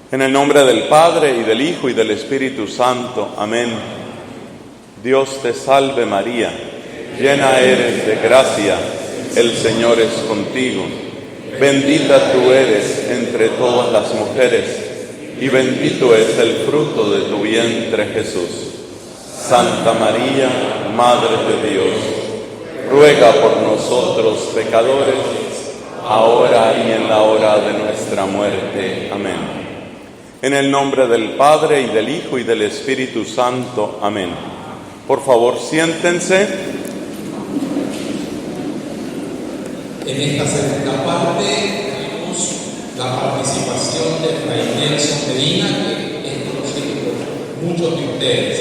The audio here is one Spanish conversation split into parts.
En el nombre del Padre, y del Hijo, y del Espíritu Santo. Amén. Dios te salve María, llena eres de gracia, el Señor es contigo. Bendita tú eres entre todas las mujeres, y bendito es el fruto de tu vientre Jesús. Santa María, Madre de Dios, ruega por nosotros pecadores, ahora y en la hora de nuestra muerte. Amén. En el nombre del Padre, y del Hijo, y del Espíritu Santo. Amén. Por favor, siéntense. En esta segunda parte tenemos la participación de Fray Nelson Medina, que es conocido por muchos de ustedes.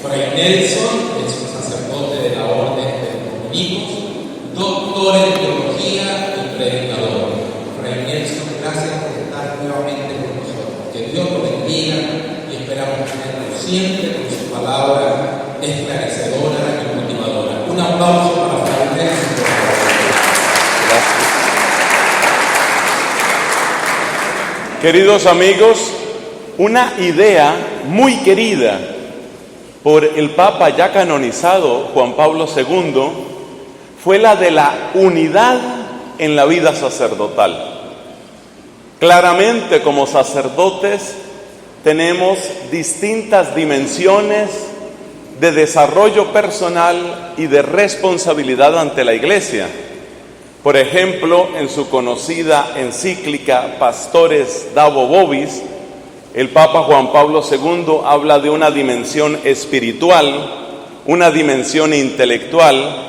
Fray Nelson es un sacerdote de la Orden de los Dominicos, doctor en teología y predicador. Fray Nelson, gracias por estar nuevamente con nosotros. Que Dios lo bendiga y esperamos tenerlo siempre con su palabra esclarecedora y motivadora. Un aplauso para Fray Nelson. Gracias. Queridos amigos, una idea muy querida por el Papa ya canonizado, Juan Pablo II, fue la de la unidad en la vida sacerdotal. Claramente, como sacerdotes, tenemos distintas dimensiones de desarrollo personal y de responsabilidad ante la Iglesia. Por ejemplo, en su conocida encíclica Pastores Dabo Vobis, el Papa Juan Pablo II habla de una dimensión espiritual, una dimensión intelectual,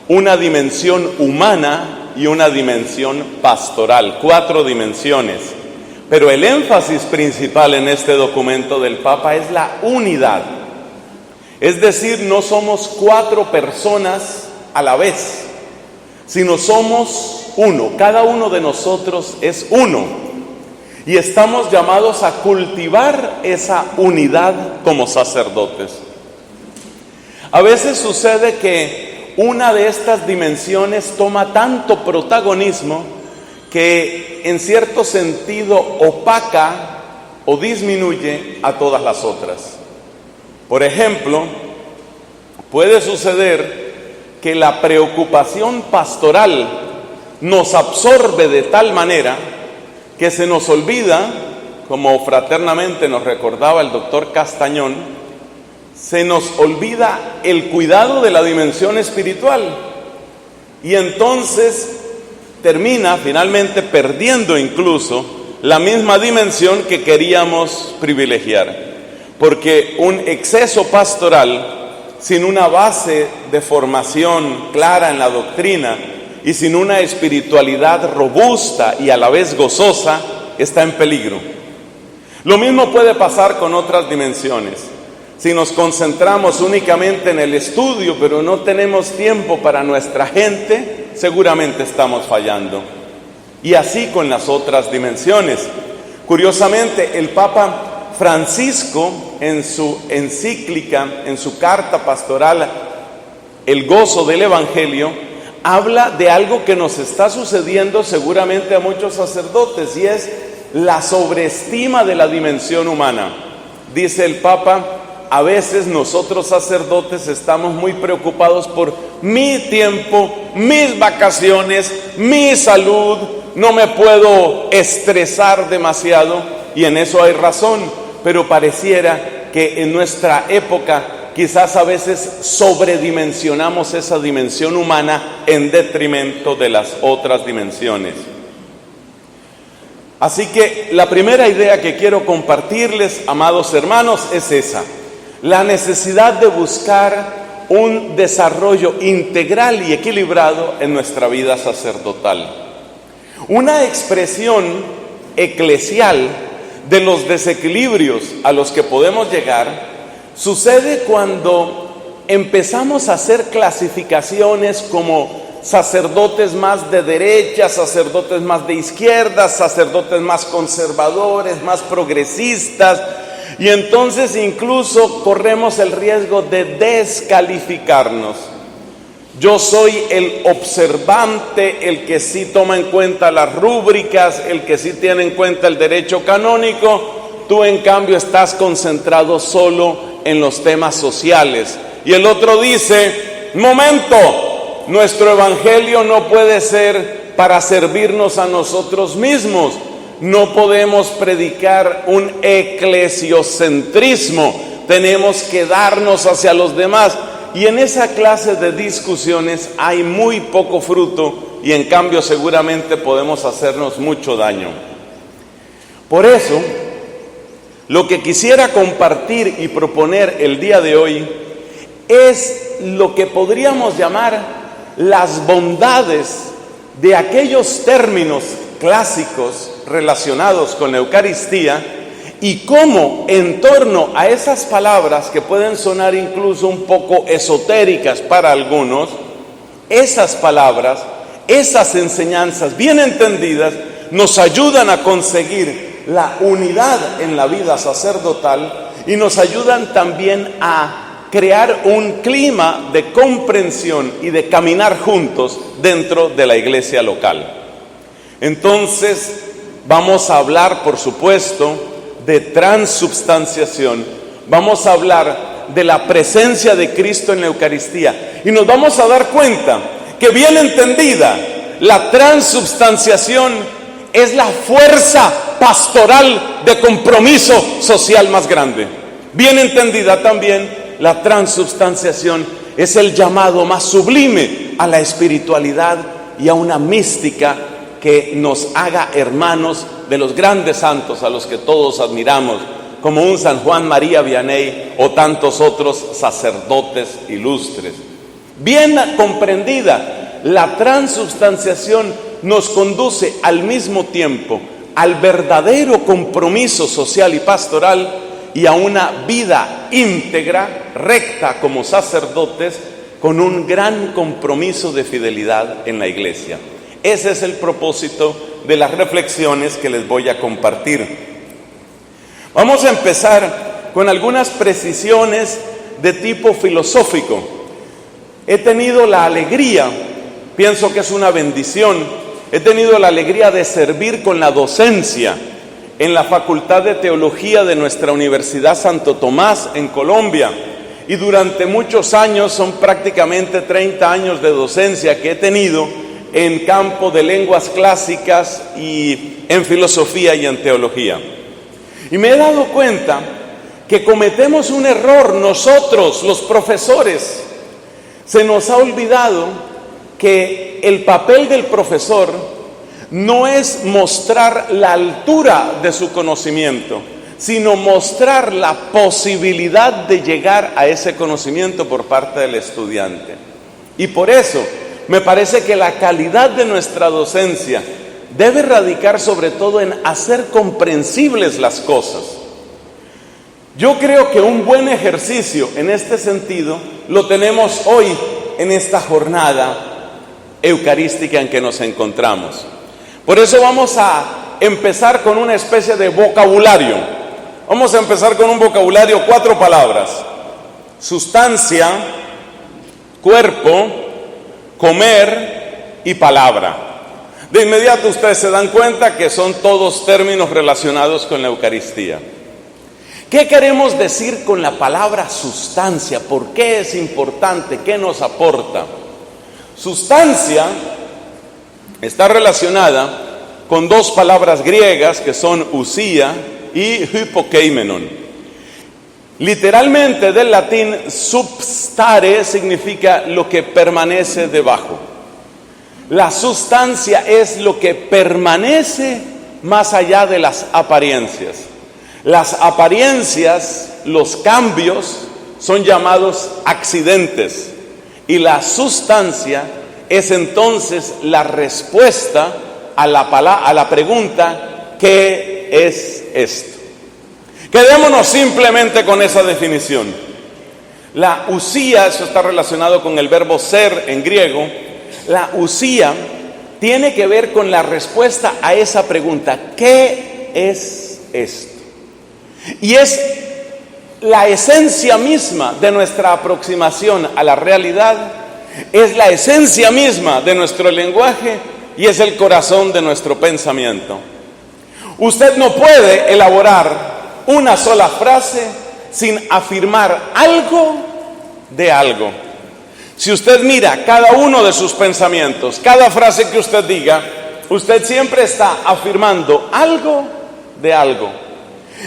una dimensión humana y una dimensión pastoral, 4 dimensiones. Pero el énfasis principal en este documento del Papa es la unidad. Es decir, no somos 4 personas a la vez, sino somos uno. Cada uno de nosotros es uno. Y estamos llamados a cultivar esa unidad como sacerdotes. A veces sucede que una de estas dimensiones toma tanto protagonismo que en cierto sentido opaca o disminuye a todas las otras. Por ejemplo, puede suceder que la preocupación pastoral nos absorbe de tal manera que se nos olvida, como fraternamente nos recordaba el doctor Castañón, se nos olvida el cuidado de la dimensión espiritual y entonces termina finalmente perdiendo incluso la misma dimensión que queríamos privilegiar, porque un exceso pastoral sin una base de formación clara en la doctrina y sin una espiritualidad robusta y a la vez gozosa está en peligro. Lo mismo puede pasar con otras dimensiones. Si nos concentramos únicamente en el estudio, pero no tenemos tiempo para nuestra gente, seguramente estamos fallando. Y así con las otras dimensiones. Curiosamente, el Papa Francisco, en su encíclica, en su carta pastoral, El gozo del Evangelio, habla de algo que nos está sucediendo seguramente a muchos sacerdotes, y es la sobreestima de la dimensión humana. Dice el Papa: a veces nosotros sacerdotes estamos muy preocupados por mi tiempo, mis vacaciones, mi salud, no me puedo estresar demasiado, y en eso hay razón, pero pareciera que en nuestra época quizás a veces sobredimensionamos esa dimensión humana en detrimento de las otras dimensiones. Así que la primera idea que quiero compartirles, amados hermanos, es esa: la necesidad de buscar un desarrollo integral y equilibrado en nuestra vida sacerdotal. Una expresión eclesial de los desequilibrios a los que podemos llegar sucede cuando empezamos a hacer clasificaciones como sacerdotes más de derecha, sacerdotes más de izquierda, sacerdotes más conservadores, más progresistas. Y entonces incluso corremos el riesgo de descalificarnos. Yo soy el observante, el que sí toma en cuenta las rúbricas, el que sí tiene en cuenta el derecho canónico, tú en cambio estás concentrado solo en los temas sociales. Y el otro dice, momento, nuestro evangelio no puede ser para servirnos a nosotros mismos. No podemos predicar un eclesiocentrismo, tenemos que darnos hacia los demás. Y en esa clase de discusiones hay muy poco fruto y en cambio seguramente podemos hacernos mucho daño. Por eso, lo que quisiera compartir y proponer el día de hoy es lo que podríamos llamar las bondades de aquellos términos clásicos relacionados con la Eucaristía y cómo en torno a esas palabras que pueden sonar incluso un poco esotéricas para algunos, esas palabras, esas enseñanzas bien entendidas nos ayudan a conseguir la unidad en la vida sacerdotal y nos ayudan también a crear un clima de comprensión y de caminar juntos dentro de la iglesia local. Entonces, vamos a hablar, por supuesto, de transubstanciación. Vamos a hablar de la presencia de Cristo en la Eucaristía. Y nos vamos a dar cuenta que, bien entendida, la transubstanciación es la fuerza pastoral de compromiso social más grande. Bien entendida también, la transubstanciación es el llamado más sublime a la espiritualidad y a una mística que nos haga hermanos de los grandes santos a los que todos admiramos, como un San Juan María Vianney o tantos otros sacerdotes ilustres. Bien comprendida, la transubstanciación nos conduce al mismo tiempo al verdadero compromiso social y pastoral y a una vida íntegra, recta como sacerdotes, con un gran compromiso de fidelidad en la iglesia. Ese es el propósito de las reflexiones que les voy a compartir. Vamos a empezar con algunas precisiones de tipo filosófico. He tenido la alegría, pienso que es una bendición, he tenido la alegría de servir con la docencia en la Facultad de Teología de nuestra Universidad Santo Tomás en Colombia. Y durante muchos años, son prácticamente 30 años de docencia que he tenido en campo de lenguas clásicas y en filosofía y en teología. Y me he dado cuenta que cometemos un error nosotros, los profesores. Se nos ha olvidado que el papel del profesor no es mostrar la altura de su conocimiento, sino mostrar la posibilidad de llegar a ese conocimiento por parte del estudiante. Y por eso me parece que la calidad de nuestra docencia debe radicar sobre todo en hacer comprensibles las cosas. Yo creo que un buen ejercicio en este sentido lo tenemos hoy en esta jornada eucarística en que nos encontramos. Por eso vamos a empezar con una especie de vocabulario. Vamos a empezar con un vocabulario, 4 palabras: sustancia, cuerpo, comer y palabra. De inmediato ustedes se dan cuenta que son todos términos relacionados con la Eucaristía. ¿Qué queremos decir con la palabra sustancia? ¿Por qué es importante? ¿Qué nos aporta? Sustancia está relacionada con 2 palabras griegas que son usía y hypokeimenon. Literalmente del latín substare significa lo que permanece debajo. La sustancia es lo que permanece más allá de las apariencias. Las apariencias, los cambios, son llamados accidentes. Y la sustancia es entonces la respuesta a la pregunta: ¿qué es esto? Quedémonos simplemente con esa definición. La usía, eso está relacionado con el verbo ser en griego. La usía tiene que ver con la respuesta a esa pregunta: ¿qué es esto? Y es la esencia misma de nuestra aproximación a la realidad, es la esencia misma de nuestro lenguaje y es el corazón de nuestro pensamiento. Usted no puede elaborar una sola frase sin afirmar algo de algo. Si usted mira cada uno de sus pensamientos, cada frase que usted diga, usted siempre está afirmando algo de algo.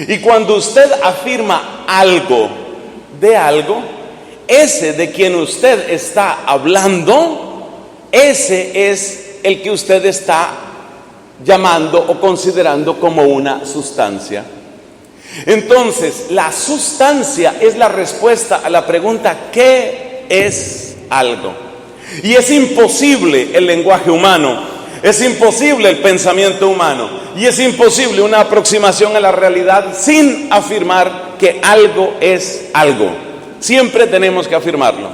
Y cuando usted afirma algo de algo, ese de quien usted está hablando, ese es el que usted está llamando o considerando como una sustancia. Entonces, la sustancia es la respuesta a la pregunta ¿qué es algo? Y es imposible el lenguaje humano, es imposible el pensamiento humano y es imposible una aproximación a la realidad sin afirmar que algo es algo. Siempre tenemos que afirmarlo.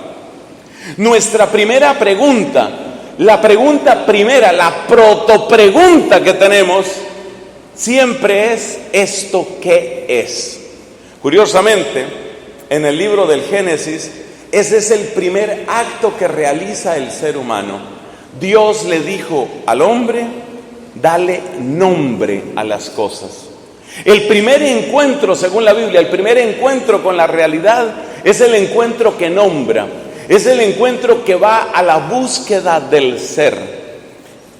Nuestra primera pregunta, la pregunta primera, la protopregunta que tenemos, siempre es ¿esto qué es? Curiosamente, en el libro del Génesis, ese es el primer acto que realiza el ser humano. Dios le dijo al hombre, dale nombre a las cosas. El primer encuentro, según la Biblia, el primer encuentro con la realidad es el encuentro que nombra, es el encuentro que va a la búsqueda del ser.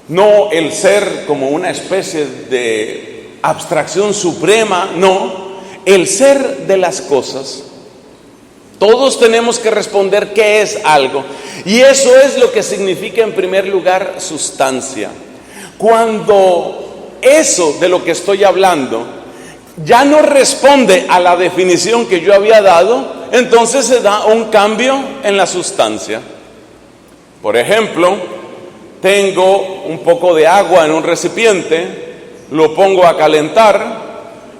No el ser como una especie de abstracción suprema, no, el ser de las cosas. Todos tenemos que responder qué es algo, y eso es lo que significa en primer lugar sustancia. Cuando eso de lo que estoy hablando ya no responde a la definición que yo había dado, entonces se da un cambio en la sustancia. Por ejemplo, tengo un poco de agua en un recipiente, lo pongo a calentar,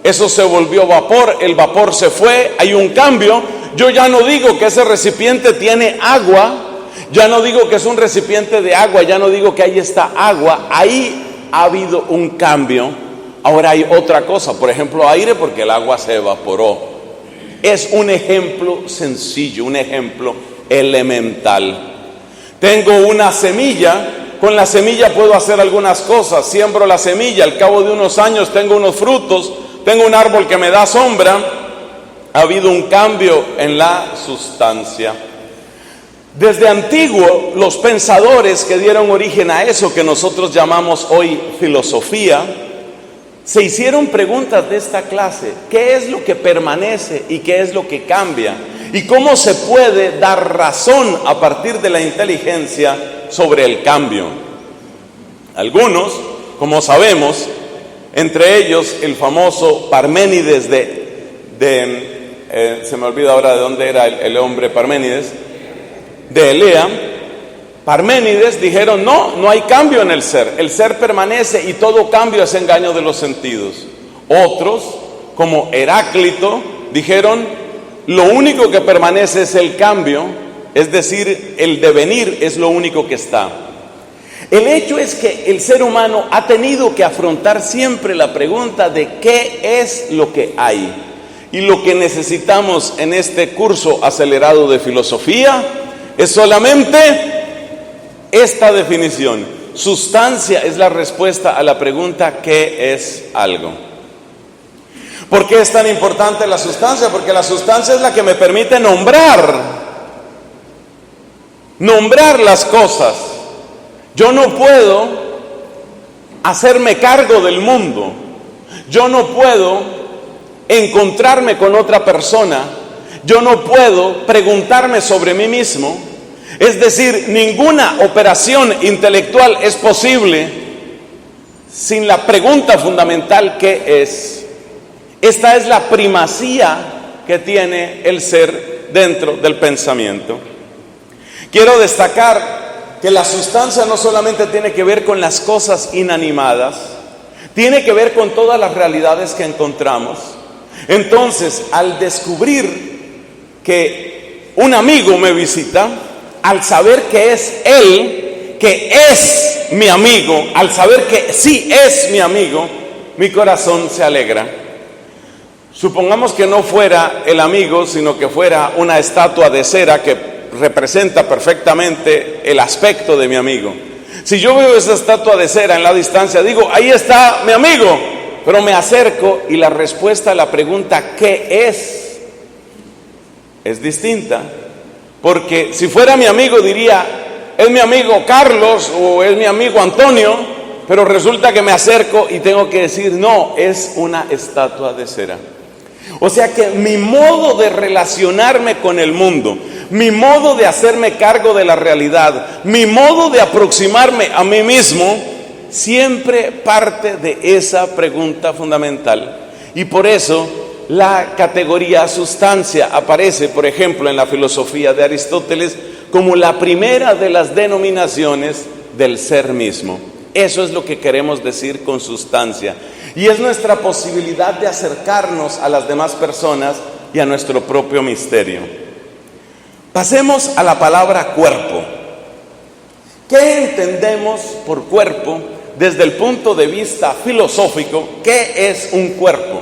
eso se volvió vapor, el vapor se fue, hay un cambio. Yo ya no digo que ese recipiente tiene agua, ya no digo que es un recipiente de agua, ya no digo que ahí está agua, ahí ha habido un cambio. Ahora hay otra cosa, por ejemplo aire, porque el agua se evaporó. Es un ejemplo sencillo, un ejemplo elemental. Tengo una semilla, con la semilla puedo hacer algunas cosas, siembro la semilla, al cabo de unos años tengo unos frutos, tengo un árbol que me da sombra. Ha habido un cambio en la sustancia. Desde antiguo, los pensadores que dieron origen a eso que nosotros llamamos hoy filosofía, se hicieron preguntas de esta clase. ¿Qué es lo que permanece y qué es lo que cambia? ¿Y cómo se puede dar razón a partir de la inteligencia sobre el cambio? Algunos, como sabemos, entre ellos el famoso Parménides se me olvida ahora de dónde era el hombre Parménides, de Elea. Parménides dijeron, no hay cambio en el ser permanece y todo cambio es engaño de los sentidos. Otros, como Heráclito, dijeron, lo único que permanece es el cambio, es decir, el devenir es lo único que está. El hecho es que el ser humano ha tenido que afrontar siempre la pregunta de qué es lo que hay. Y lo que necesitamos en este curso acelerado de filosofía es solamente esta definición. Sustancia es la respuesta a la pregunta ¿qué es algo? ¿Por qué es tan importante la sustancia? Porque la sustancia es la que me permite nombrar las cosas. Yo no puedo hacerme cargo del mundo. Yo no puedo encontrarme con otra persona. Yo no puedo preguntarme sobre mí mismo. Es decir, ninguna operación intelectual es posible sin la pregunta fundamental ¿qué es? Esta es la primacía que tiene el ser dentro del pensamiento. Quiero destacar que la sustancia no solamente tiene que ver con las cosas inanimadas, tiene que ver con todas las realidades que encontramos. Entonces, al descubrir que un amigo me visita, al saber que es él, que es mi amigo, al saber que sí es mi amigo, mi corazón se alegra. Supongamos que no fuera el amigo, sino que fuera una estatua de cera que representa perfectamente el aspecto de mi amigo. Si yo veo esa estatua de cera en la distancia, digo, ahí está mi amigo. pero me acerco y la respuesta a la pregunta ¿qué es distinta? Porque si fuera mi amigo diría, es mi amigo Carlos o es mi amigo Antonio, pero resulta que me acerco y tengo que decir, no, es una estatua de cera. O sea que mi modo de relacionarme con el mundo, mi modo de hacerme cargo de la realidad, mi modo de aproximarme a mí mismo, siempre parte de esa pregunta fundamental. Y por eso la categoría sustancia aparece, por ejemplo, en la filosofía de Aristóteles como la primera de las denominaciones del ser mismo. Eso es lo que queremos decir con sustancia. Y es nuestra posibilidad de acercarnos a las demás personas y a nuestro propio misterio. Pasemos a la palabra cuerpo. ¿Qué entendemos por cuerpo desde el punto de vista filosófico? ¿Qué es un cuerpo?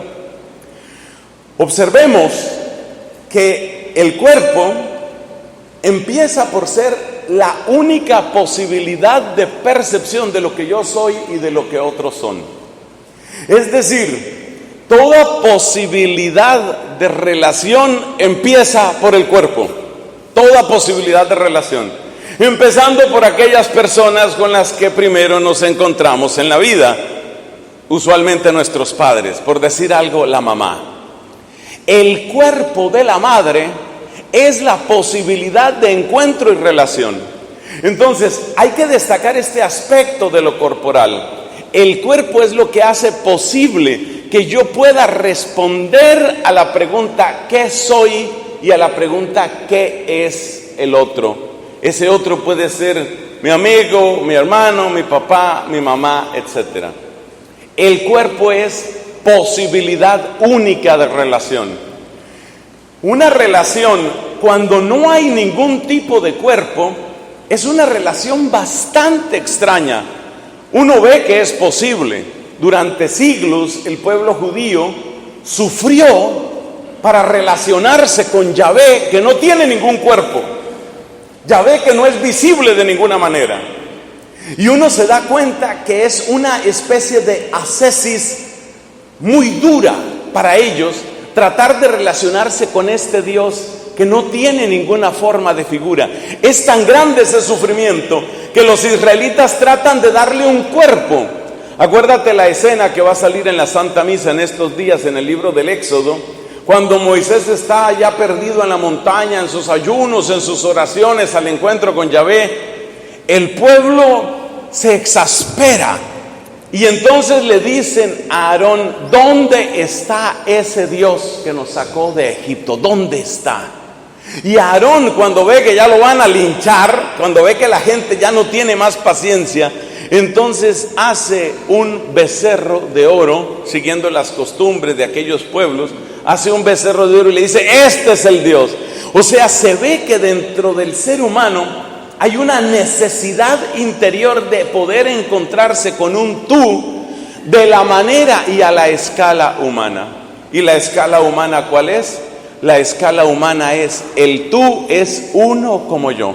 Observemos que el cuerpo empieza por ser la única posibilidad de percepción de lo que yo soy y de lo que otros son. Es decir, toda posibilidad de relación empieza por el cuerpo. Toda posibilidad de relación. Empezando por aquellas personas con las que primero nos encontramos en la vida. Usualmente nuestros padres, por decir algo, la mamá. El cuerpo de la madre es la posibilidad de encuentro y relación. Entonces, hay que destacar este aspecto de lo corporal. El cuerpo es lo que hace posible que yo pueda responder a la pregunta ¿qué soy? Y a la pregunta ¿qué es el otro? Ese otro puede ser mi amigo, mi hermano, mi papá, mi mamá, etc. El cuerpo es posibilidad única de relación. Una relación, cuando no hay ningún tipo de cuerpo, es una relación bastante extraña. Uno ve que es posible. Durante siglos el pueblo judío sufrió para relacionarse con Yahvé, que no tiene ningún cuerpo. Yahvé que no es visible de ninguna manera. Y uno se da cuenta que es una especie de ascesis muy dura para ellos tratar de relacionarse con este Dios que no tiene ninguna forma de figura. Es tan grande ese sufrimiento que los israelitas tratan de darle un cuerpo. Acuérdate la escena que va a salir en la Santa Misa en estos días en el libro del Éxodo, cuando Moisés está allá perdido en la montaña, en sus ayunos, en sus oraciones al encuentro con Yahvé. El pueblo se exaspera y entonces le dicen a Aarón, ¿dónde está ese Dios que nos sacó de Egipto? ¿Dónde está? Y Aarón, cuando ve que ya lo van a linchar, cuando ve que la gente ya no tiene más paciencia, entonces hace un becerro de oro, siguiendo las costumbres de aquellos pueblos, hace un becerro de oro y le dice, este es el Dios. O sea, se ve que dentro del ser humano hay una necesidad interior de poder encontrarse con un tú de la manera y a la escala humana. ¿Y la escala humana cuál es? La escala humana es, el tú es uno como yo.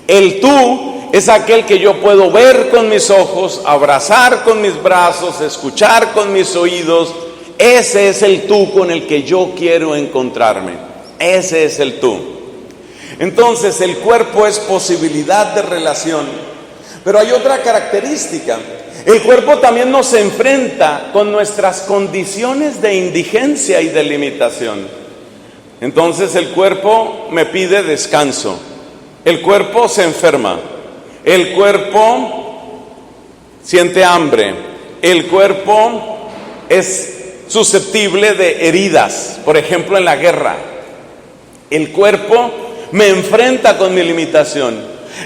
El tú es aquel que yo puedo ver con mis ojos, abrazar con mis brazos, escuchar con mis oídos. Ese es el tú con el que yo quiero encontrarme. Ese es el tú. Entonces el cuerpo es posibilidad de relación. Pero hay otra característica. El cuerpo también nos enfrenta con nuestras condiciones de indigencia y de limitación. Entonces el cuerpo me pide descanso. El cuerpo se enferma. El cuerpo siente hambre. El cuerpo es susceptible de heridas, por ejemplo en la guerra. El cuerpo me enfrenta con mi limitación.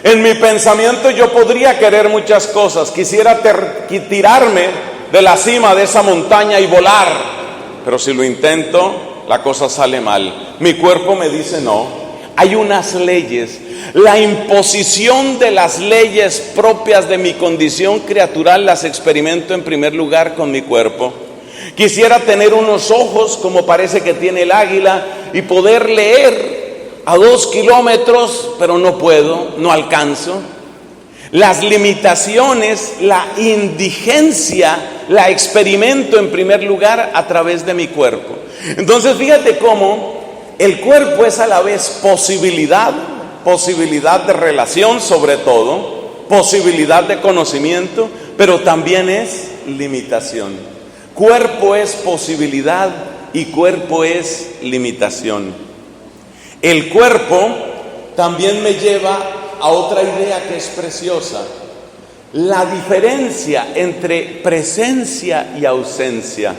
En mi pensamiento yo podría querer muchas cosas. Quisiera tirarme de la cima de esa montaña y volar, pero si lo intento, la cosa sale mal. Mi cuerpo me dice no. Hay unas leyes. La imposición de las leyes propias de mi condición criatural las experimento en primer lugar con mi cuerpo. Quisiera tener unos ojos como parece que tiene el águila y poder leer a 2 kilómetros, pero no puedo, no alcanzo. Las limitaciones, la indigencia, la experimento en primer lugar a través de mi cuerpo. Entonces fíjate cómo el cuerpo es a la vez posibilidad de relación sobre todo, posibilidad de conocimiento, pero también es limitación. Cuerpo es posibilidad y cuerpo es limitación. El cuerpo también me lleva a otra idea que es preciosa: la diferencia entre presencia y ausencia.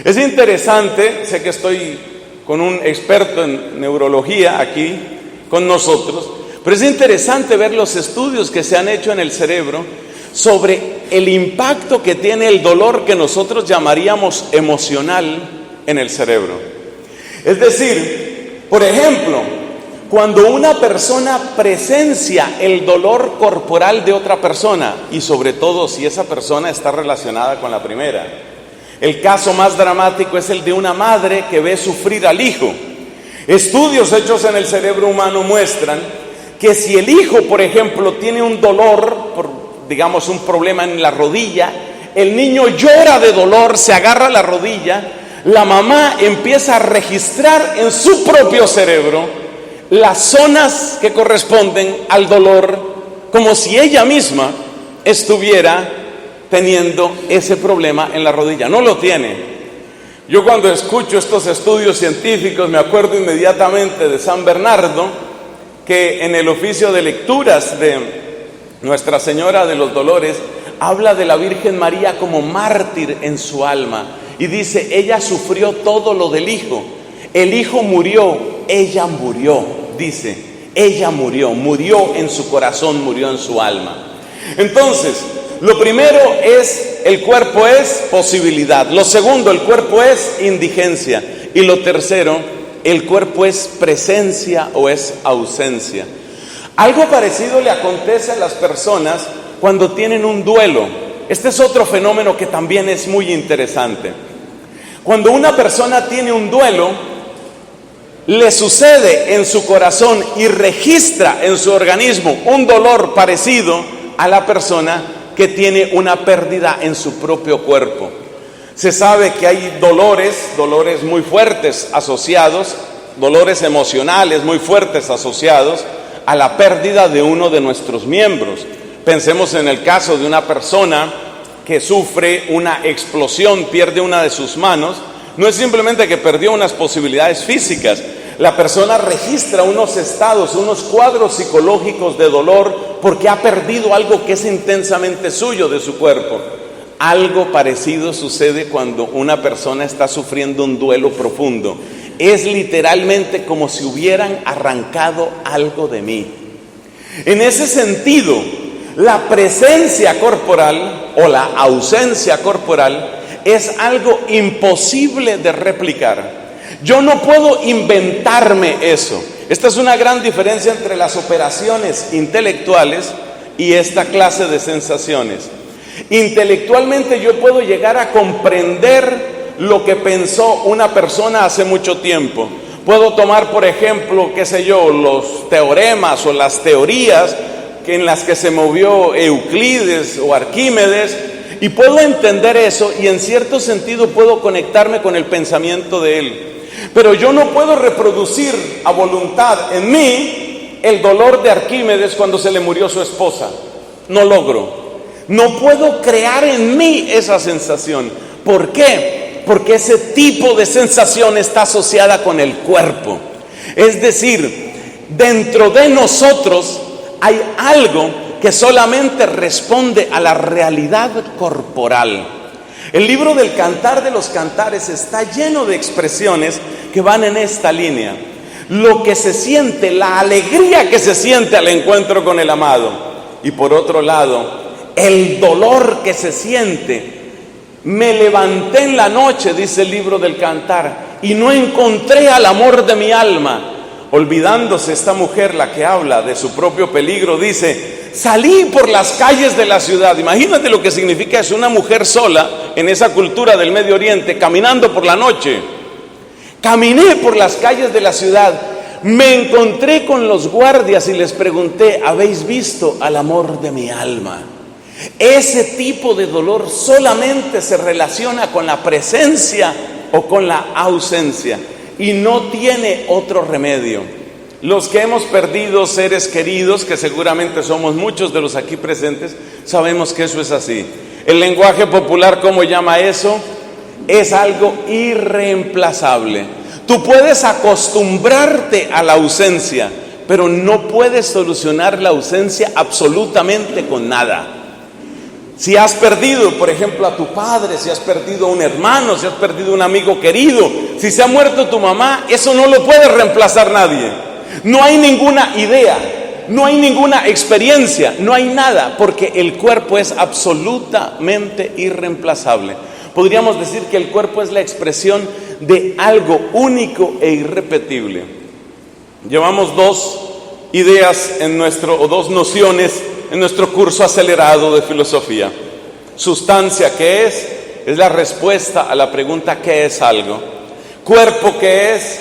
Es interesante, sé que estoy con un experto en neurología aquí con nosotros, pero es interesante ver los estudios que se han hecho en el cerebro sobre el impacto que tiene el dolor que nosotros llamaríamos emocional en el cerebro. Es decir, por ejemplo, cuando una persona presencia el dolor corporal de otra persona, y sobre todo si esa persona está relacionada con la primera. El caso más dramático es el de una madre que ve sufrir al hijo. Estudios hechos en el cerebro humano muestran que si el hijo, por ejemplo, tiene un dolor, digamos un problema en la rodilla, el niño llora de dolor, se agarra a la rodilla, la mamá empieza a registrar en su propio cerebro las zonas que corresponden al dolor, como si ella misma estuviera teniendo ese problema en la rodilla. No lo tiene. Yo cuando escucho estos estudios científicos me acuerdo inmediatamente de San Bernardo, que en el oficio de lecturas de Nuestra Señora de los Dolores habla de la Virgen María como mártir en su alma y dice: ella sufrió todo lo del hijo, el hijo murió, ella murió, dice, ella murió en su corazón, murió en su alma. Entonces, lo primero es, el cuerpo es posibilidad. Lo segundo, el cuerpo es indigencia. Y lo tercero, el cuerpo es presencia o es ausencia. Algo parecido le acontece a las personas cuando tienen un duelo. Este es otro fenómeno que también es muy interesante. Cuando una persona tiene un duelo, le sucede en su corazón y registra en su organismo un dolor parecido a la persona que tiene una pérdida en su propio cuerpo. Se sabe que hay dolores muy fuertes asociados, dolores emocionales muy fuertes asociados a la pérdida de uno de nuestros miembros. Pensemos en el caso de una persona que sufre una explosión, pierde una de sus manos. No es simplemente que perdió unas posibilidades físicas, la persona registra unos estados, unos cuadros psicológicos de dolor porque ha perdido algo que es intensamente suyo de su cuerpo. Algo parecido sucede cuando una persona está sufriendo un duelo profundo. Es literalmente como si hubieran arrancado algo de mí. En ese sentido, la presencia corporal o la ausencia corporal es algo imposible de replicar. Yo no puedo inventarme eso. Esta es una gran diferencia entre las operaciones intelectuales y esta clase de sensaciones. Intelectualmente yo puedo llegar a comprender lo que pensó una persona hace mucho tiempo. Puedo tomar, por ejemplo, los teoremas o las teorías en las que se movió Euclides o Arquímedes, y puedo entender eso y en cierto sentido puedo conectarme con el pensamiento de él. Pero yo no puedo reproducir a voluntad en mí el dolor de Arquímedes cuando se le murió su esposa. No logro. No puedo crear en mí esa sensación. ¿Por qué? Porque ese tipo de sensación está asociada con el cuerpo. Es decir, dentro de nosotros hay algo que solamente responde a la realidad corporal. El libro del Cantar de los Cantares está lleno de expresiones que van en esta línea. Lo que se siente, la alegría que se siente al encuentro con el amado. Y por otro lado, el dolor que se siente. Me levanté en la noche, dice el libro del Cantar, y no encontré al amor de mi alma. Olvidándose esta mujer, la que habla de su propio peligro, dice: salí por las calles de la ciudad. Imagínate lo que significa eso, una mujer sola en esa cultura del Medio Oriente, caminando por la noche. Caminé por las calles de la ciudad, me encontré con los guardias y les pregunté, ¿habéis visto al amor de mi alma? Ese tipo de dolor solamente se relaciona con la presencia o con la ausencia y no tiene otro remedio. Los que hemos perdido seres queridos, que seguramente somos muchos de los aquí presentes, sabemos que eso es así. El lenguaje popular, ¿cómo llama eso? Es algo irreemplazable. Tú puedes acostumbrarte a la ausencia, pero no puedes solucionar la ausencia absolutamente con nada. Si has perdido, por ejemplo, a tu padre, si has perdido a un hermano, si has perdido a un amigo querido, si se ha muerto tu mamá, eso no lo puede reemplazar nadie. No hay ninguna idea, no hay ninguna experiencia, no hay nada, porque el cuerpo es absolutamente irreemplazable. Podríamos decir que el cuerpo es la expresión de algo único e irrepetible. Llevamos dos ideas o dos nociones en nuestro curso acelerado de filosofía. Sustancia, ¿qué es? Es la respuesta a la pregunta ¿qué es algo? Cuerpo, ¿qué es?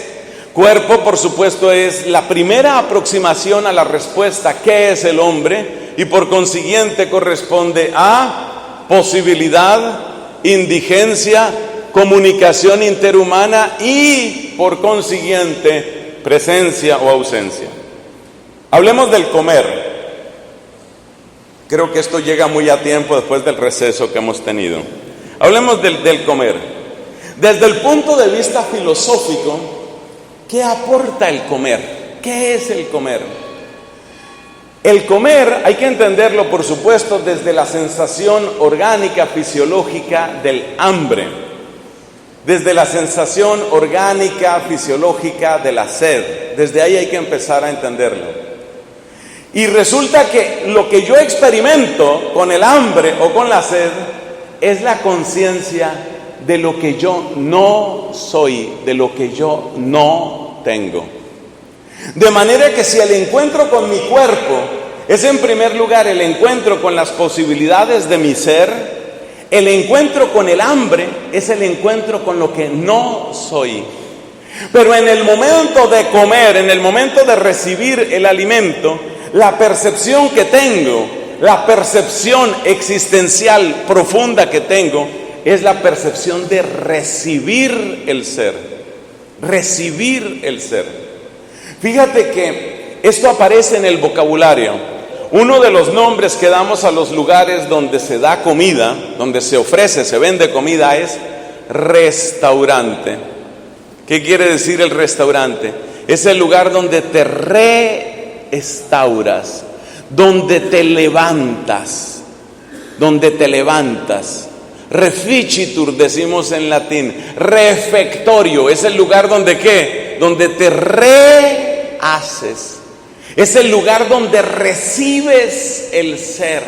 Cuerpo, por supuesto, es la primera aproximación a la respuesta ¿qué es el hombre? Y por consiguiente corresponde a posibilidad, indigencia, comunicación interhumana y por consiguiente presencia o ausencia. Hablemos del comer. Creo que esto llega muy a tiempo después del receso que hemos tenido. Hablemos del comer. Desde el punto de vista filosófico, ¿qué aporta el comer? ¿Qué es el comer? El comer hay que entenderlo, por supuesto, desde la sensación orgánica, fisiológica del hambre, desde la sensación orgánica, fisiológica de la sed. Desde ahí hay que empezar a entenderlo. Y resulta que lo que yo experimento con el hambre o con la sed es la conciencia de lo que yo no soy, de lo que yo no tengo. De manera que si el encuentro con mi cuerpo es en primer lugar el encuentro con las posibilidades de mi ser, el encuentro con el hambre es el encuentro con lo que no soy. Pero en el momento de comer, en el momento de recibir el alimento, la percepción que tengo, la percepción existencial profunda que tengo, es la percepción de recibir el ser. Recibir el ser. Fíjate que esto aparece en el vocabulario. Uno de los nombres que damos a los lugares donde se da comida, donde se ofrece, se vende comida, es restaurante. ¿Qué quiere decir el restaurante? Es el lugar donde te restauras, donde te levantas, Reficitur decimos en latín, refectorio, es el lugar donde ¿qué? Donde te rehaces, es el lugar donde recibes el ser,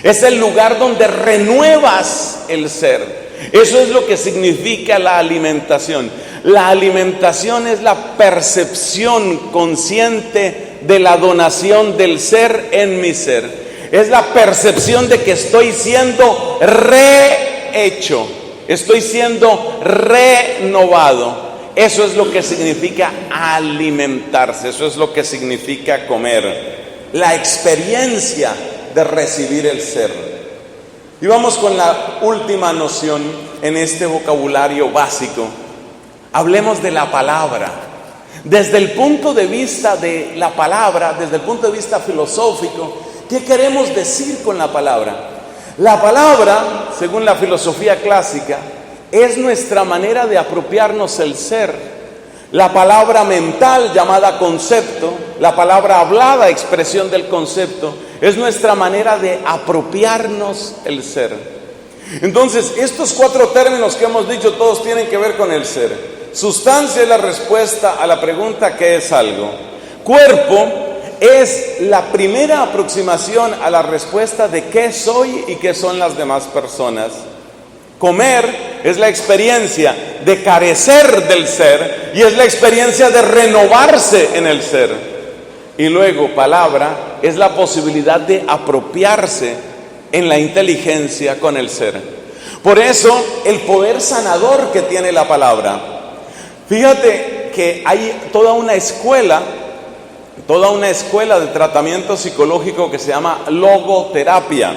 es el lugar donde renuevas el ser. Eso es lo que significa la alimentación. La alimentación es la percepción consciente de la donación del ser en mi ser. Es la percepción de que estoy siendo rehecho, estoy siendo renovado. Eso es lo que significa alimentarse, eso es lo que significa comer. La experiencia de recibir el ser. Y vamos con la última noción en este vocabulario básico. Hablemos de la palabra. Desde el punto de vista de la palabra, desde el punto de vista filosófico, ¿qué queremos decir con la palabra? La palabra, según la filosofía clásica, es nuestra manera de apropiarnos el ser. La palabra mental, llamada concepto, la palabra hablada, expresión del concepto, es nuestra manera de apropiarnos el ser. Entonces, estos 4 términos que hemos dicho, todos tienen que ver con el ser. Sustancia es la respuesta a la pregunta ¿qué es algo? Cuerpo es la primera aproximación a la respuesta de qué soy y qué son las demás personas. Comer es la experiencia de carecer del ser y es la experiencia de renovarse en el ser. Y luego, palabra es la posibilidad de apropiarse en la inteligencia con el ser. Por eso, el poder sanador que tiene la palabra. Fíjate que hay toda una escuela de tratamiento psicológico que se llama logoterapia.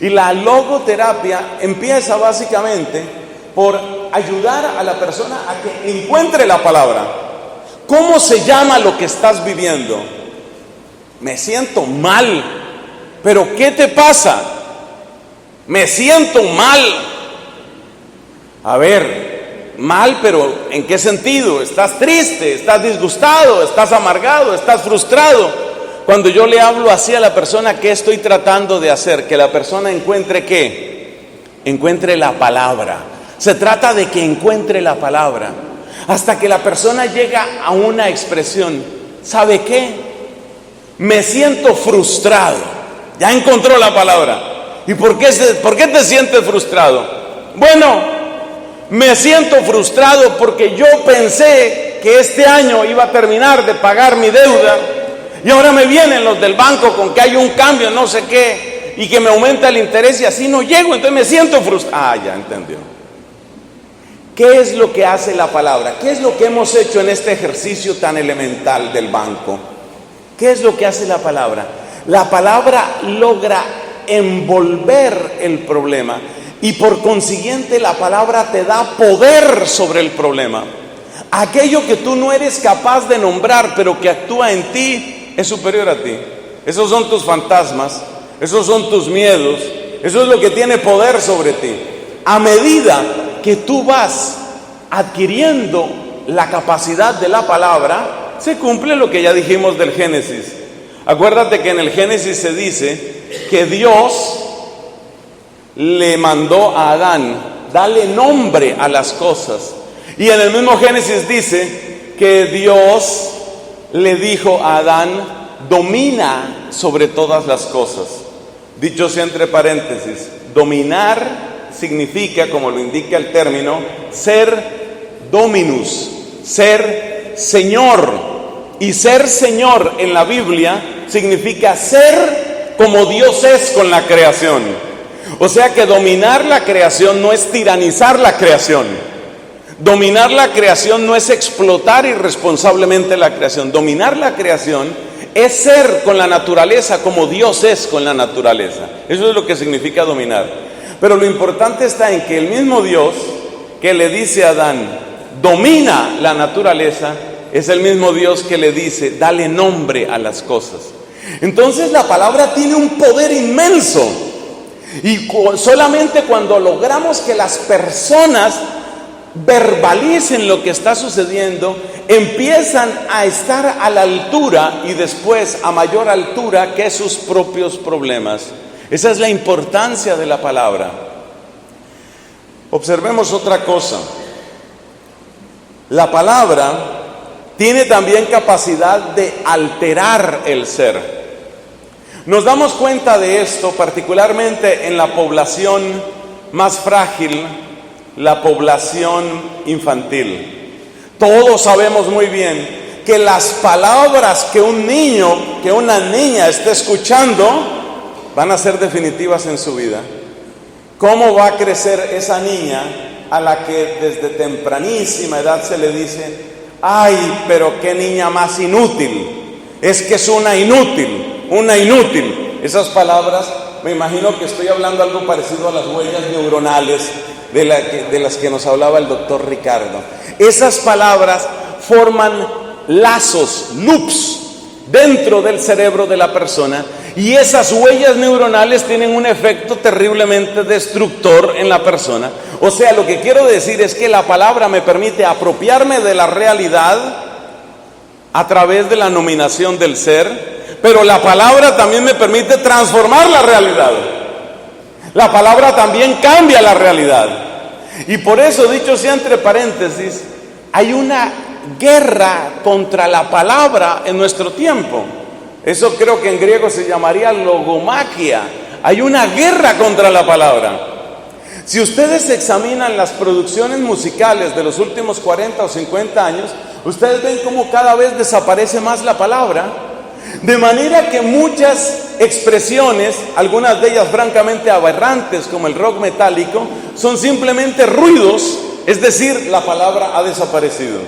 Y la logoterapia empieza básicamente por ayudar a la persona a que encuentre la palabra. ¿Cómo se llama lo que estás viviendo? Me siento mal. ¿Pero qué te pasa? Me siento mal. A ver, mal, pero ¿en qué sentido? ¿Estás triste? ¿Estás disgustado? ¿Estás amargado? ¿Estás frustrado? Cuando yo le hablo así a la persona, ¿qué estoy tratando de hacer? Que la persona encuentre ¿qué? Encuentre la palabra. Se trata de que encuentre la palabra. Hasta que la persona llega a una expresión. ¿Sabe qué? Me siento frustrado. Ya encontró la palabra. ¿Y por qué te sientes frustrado? Bueno, me siento frustrado porque yo pensé que este año iba a terminar de pagar mi deuda y ahora me vienen los del banco con que hay un cambio, no sé qué, y que me aumenta el interés y así no llego, entonces me siento frustrado. Ya entendió. ¿Qué es lo que hace la palabra? ¿Qué es lo que hemos hecho en este ejercicio tan elemental del banco? ¿Qué es lo que hace la palabra? La palabra logra envolver el problema y por consiguiente la palabra te da poder sobre el problema. Aquello que tú no eres capaz de nombrar pero que actúa en ti es superior a ti. Esos son tus fantasmas, esos son tus miedos, eso es lo que tiene poder sobre ti. A medida que tú vas adquiriendo la capacidad de la palabra, se cumple lo que ya dijimos del Génesis. Acuérdate que en el Génesis se dice que Dios le mandó a Adán, dale nombre a las cosas. Y en el mismo Génesis dice que Dios le dijo a Adán, domina sobre todas las cosas. Dicho sea entre paréntesis, dominar significa, como lo indica el término, ser dominus, ser señor. Y ser señor en la Biblia significa ser como Dios es con la creación. O sea que dominar la creación no es tiranizar la creación. Dominar la creación no es explotar irresponsablemente la creación. Dominar la creación es ser con la naturaleza como Dios es con la naturaleza. Eso es lo que significa dominar. Pero lo importante está en que el mismo Dios que le dice a Adán, domina la naturaleza, es el mismo Dios que le dice, dale nombre a las cosas. Entonces la palabra tiene un poder inmenso. Y solamente cuando logramos que las personas verbalicen lo que está sucediendo, empiezan a estar a la altura y después a mayor altura que sus propios problemas. Esa es la importancia de la palabra. Observemos otra cosa. La palabra tiene también capacidad de alterar el ser. Nos damos cuenta de esto particularmente en la población más frágil, la población infantil. Todos sabemos muy bien que las palabras que un niño, que una niña esté escuchando, van a ser definitivas en su vida. ¿Cómo va a crecer esa niña a la que desde tempranísima edad se le dice, ay, pero qué niña más inútil, es que es una inútil, una inútil? Esas palabras, me imagino que estoy hablando algo parecido a las huellas neuronales de las que nos hablaba el doctor Ricardo. Esas palabras forman lazos, loops, dentro del cerebro de la persona, y esas huellas neuronales tienen un efecto terriblemente destructor en la persona. O sea, lo que quiero decir es que la palabra me permite apropiarme de la realidad a través de la nominación del ser, pero la palabra también me permite transformar la realidad. La palabra también cambia la realidad. Y por eso, dicho sea entre paréntesis, hay una guerra contra la palabra en nuestro tiempo. Eso creo que en griego se llamaría logomaquia. Hay una guerra contra la palabra. Si ustedes examinan las producciones musicales de los últimos 40 o 50 años, ustedes ven cómo cada vez desaparece más la palabra, de manera que muchas expresiones, algunas de ellas francamente aberrantes como el rock metálico, son simplemente ruidos, es decir, la palabra ha desaparecido.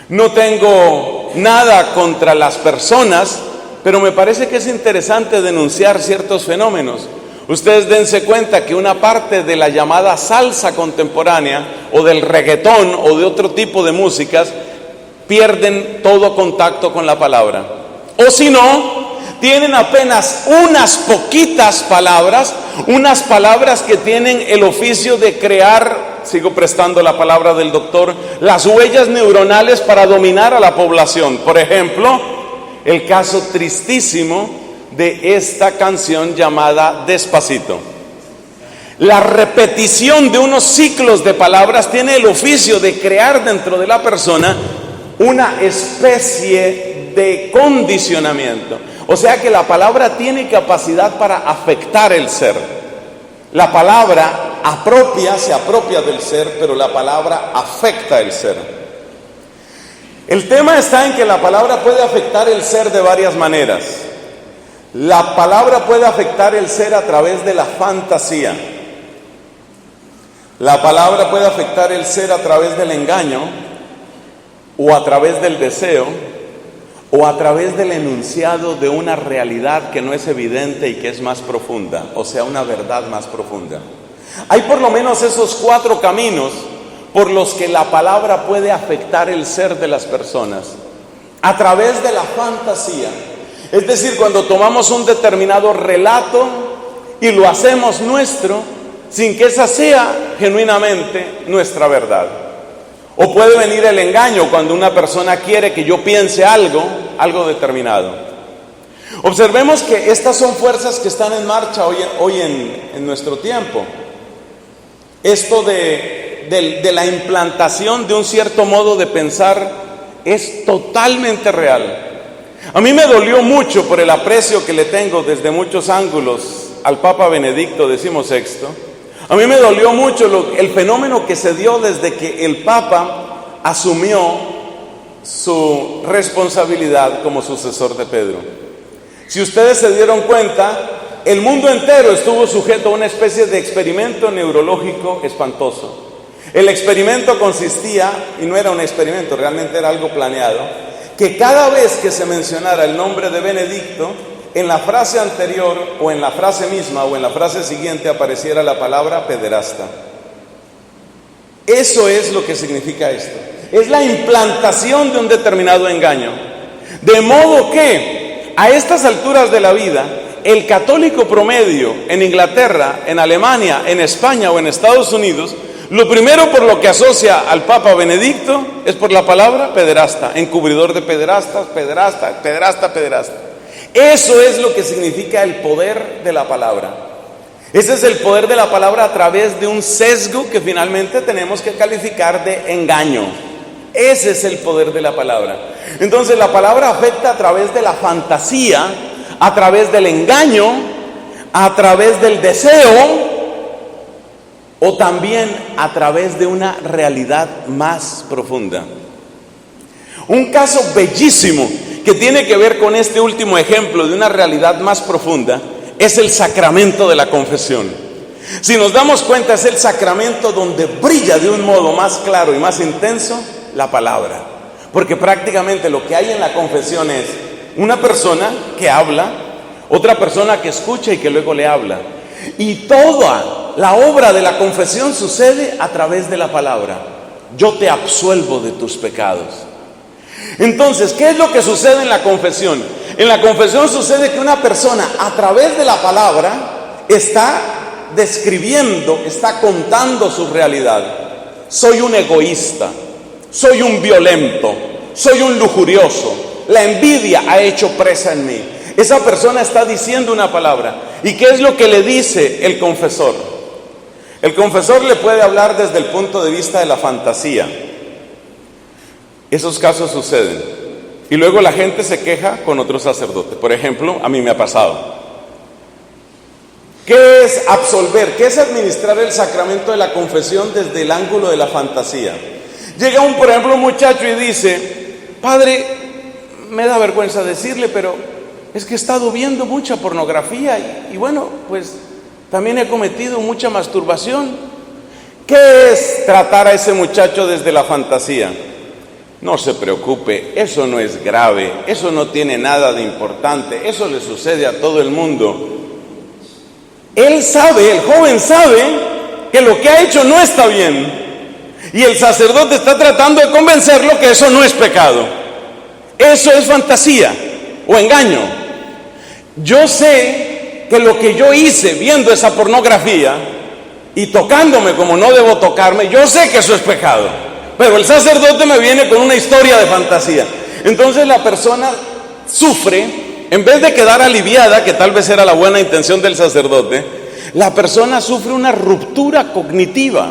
No tengo nada contra las personas, pero me parece que es interesante denunciar ciertos fenómenos. Ustedes dense cuenta que una parte de la llamada salsa contemporánea o del reggaetón o de otro tipo de músicas pierden todo contacto con la palabra. O si no, tienen apenas unas poquitas palabras, unas palabras que tienen el oficio de crear, sigo prestando la palabra del doctor, las huellas neuronales para dominar a la población. Por ejemplo, el caso tristísimo de esta canción llamada Despacito. La repetición de unos ciclos de palabras tiene el oficio de crear dentro de la persona una especie de condicionamiento. O sea que la palabra tiene capacidad para afectar el ser. La palabra se apropia del ser, pero la palabra afecta el ser. El tema está en que la palabra puede afectar el ser de varias maneras. La palabra puede afectar el ser a través de la fantasía. La palabra puede afectar el ser a través del engaño, o a través del deseo, o a través del enunciado de una realidad que no es evidente y que es más profunda, o sea, una verdad más profunda. Hay por lo menos esos 4 caminos por los que la palabra puede afectar el ser de las personas. A través de la fantasía, es decir, cuando tomamos un determinado relato y lo hacemos nuestro, sin que esa sea genuinamente nuestra verdad. O puede venir el engaño cuando una persona quiere que yo piense algo determinado. Observemos que estas son fuerzas que están en marcha hoy en nuestro tiempo. Esto de la implantación de un cierto modo de pensar es totalmente real. A mí me dolió mucho por el aprecio que le tengo desde muchos ángulos al Papa Benedicto XVI. A mí me dolió mucho el fenómeno que se dio desde que el Papa asumió su responsabilidad como sucesor de Pedro. Si ustedes se dieron cuenta, el mundo entero estuvo sujeto a una especie de experimento neurológico espantoso. El experimento consistía, y no era un experimento, realmente era algo planeado, que cada vez que se mencionara el nombre de Benedicto, en la frase anterior o en la frase misma o en la frase siguiente apareciera la palabra pederasta. Eso es lo que significa esto. Es la implantación de un determinado engaño. De modo que a estas alturas de la vida, el católico promedio en Inglaterra, en Alemania, en España o en Estados Unidos, lo primero por lo que asocia al Papa Benedicto es por la palabra pederasta, encubridor de pederastas, pederasta, pederasta, pederasta. Eso es lo que significa el poder de la palabra. Ese es el poder de la palabra a través de un sesgo que finalmente tenemos que calificar de engaño. Ese es el poder de la palabra. Entonces la palabra afecta a través de la fantasía, a través del engaño, a través del deseo, o también a través de una realidad más profunda. Un caso bellísimo que tiene que ver con este último ejemplo de una realidad más profunda es el sacramento de la confesión. Si nos damos cuenta, es el sacramento donde brilla de un modo más claro y más intenso la palabra, porque prácticamente lo que hay en la confesión es una persona que habla, otra persona que escucha y que luego le habla, y toda la obra de la confesión sucede a través de la palabra. Yo te absuelvo de tus pecados. Entonces, ¿qué es lo que sucede en la confesión? En la confesión sucede que una persona a través de la palabra está describiendo, está contando su realidad. Soy un egoísta, soy un violento, soy un lujurioso, la envidia ha hecho presa en mí. Esa persona está diciendo una palabra. ¿Y qué es lo que le dice el confesor? El confesor le puede hablar desde el punto de vista de la fantasía. Esos casos suceden. Y luego la gente se queja con otro sacerdote. Por ejemplo, a mí me ha pasado. ¿Qué es absolver? ¿Qué es administrar el sacramento de la confesión desde el ángulo de la fantasía? Llega por ejemplo, un muchacho y dice: padre, me da vergüenza decirle, pero es que he estado viendo mucha pornografía y bueno, pues también he cometido mucha masturbación. ¿Qué es tratar a ese muchacho desde la fantasía? no se preocupe, eso no es grave, eso no tiene nada de importante, eso le sucede a todo el mundo. Él sabe, el joven sabe que lo que ha hecho no está bien. Y el sacerdote está tratando de convencerlo que eso no es pecado. Eso es fantasía o engaño. Yo sé que lo que yo hice viendo esa pornografía y tocándome como no debo tocarme, yo sé que eso es pecado. Pero el sacerdote me viene con una historia de fantasía. Entonces la persona sufre, en vez de quedar aliviada, que tal vez era la buena intención del sacerdote, la persona sufre una ruptura cognitiva,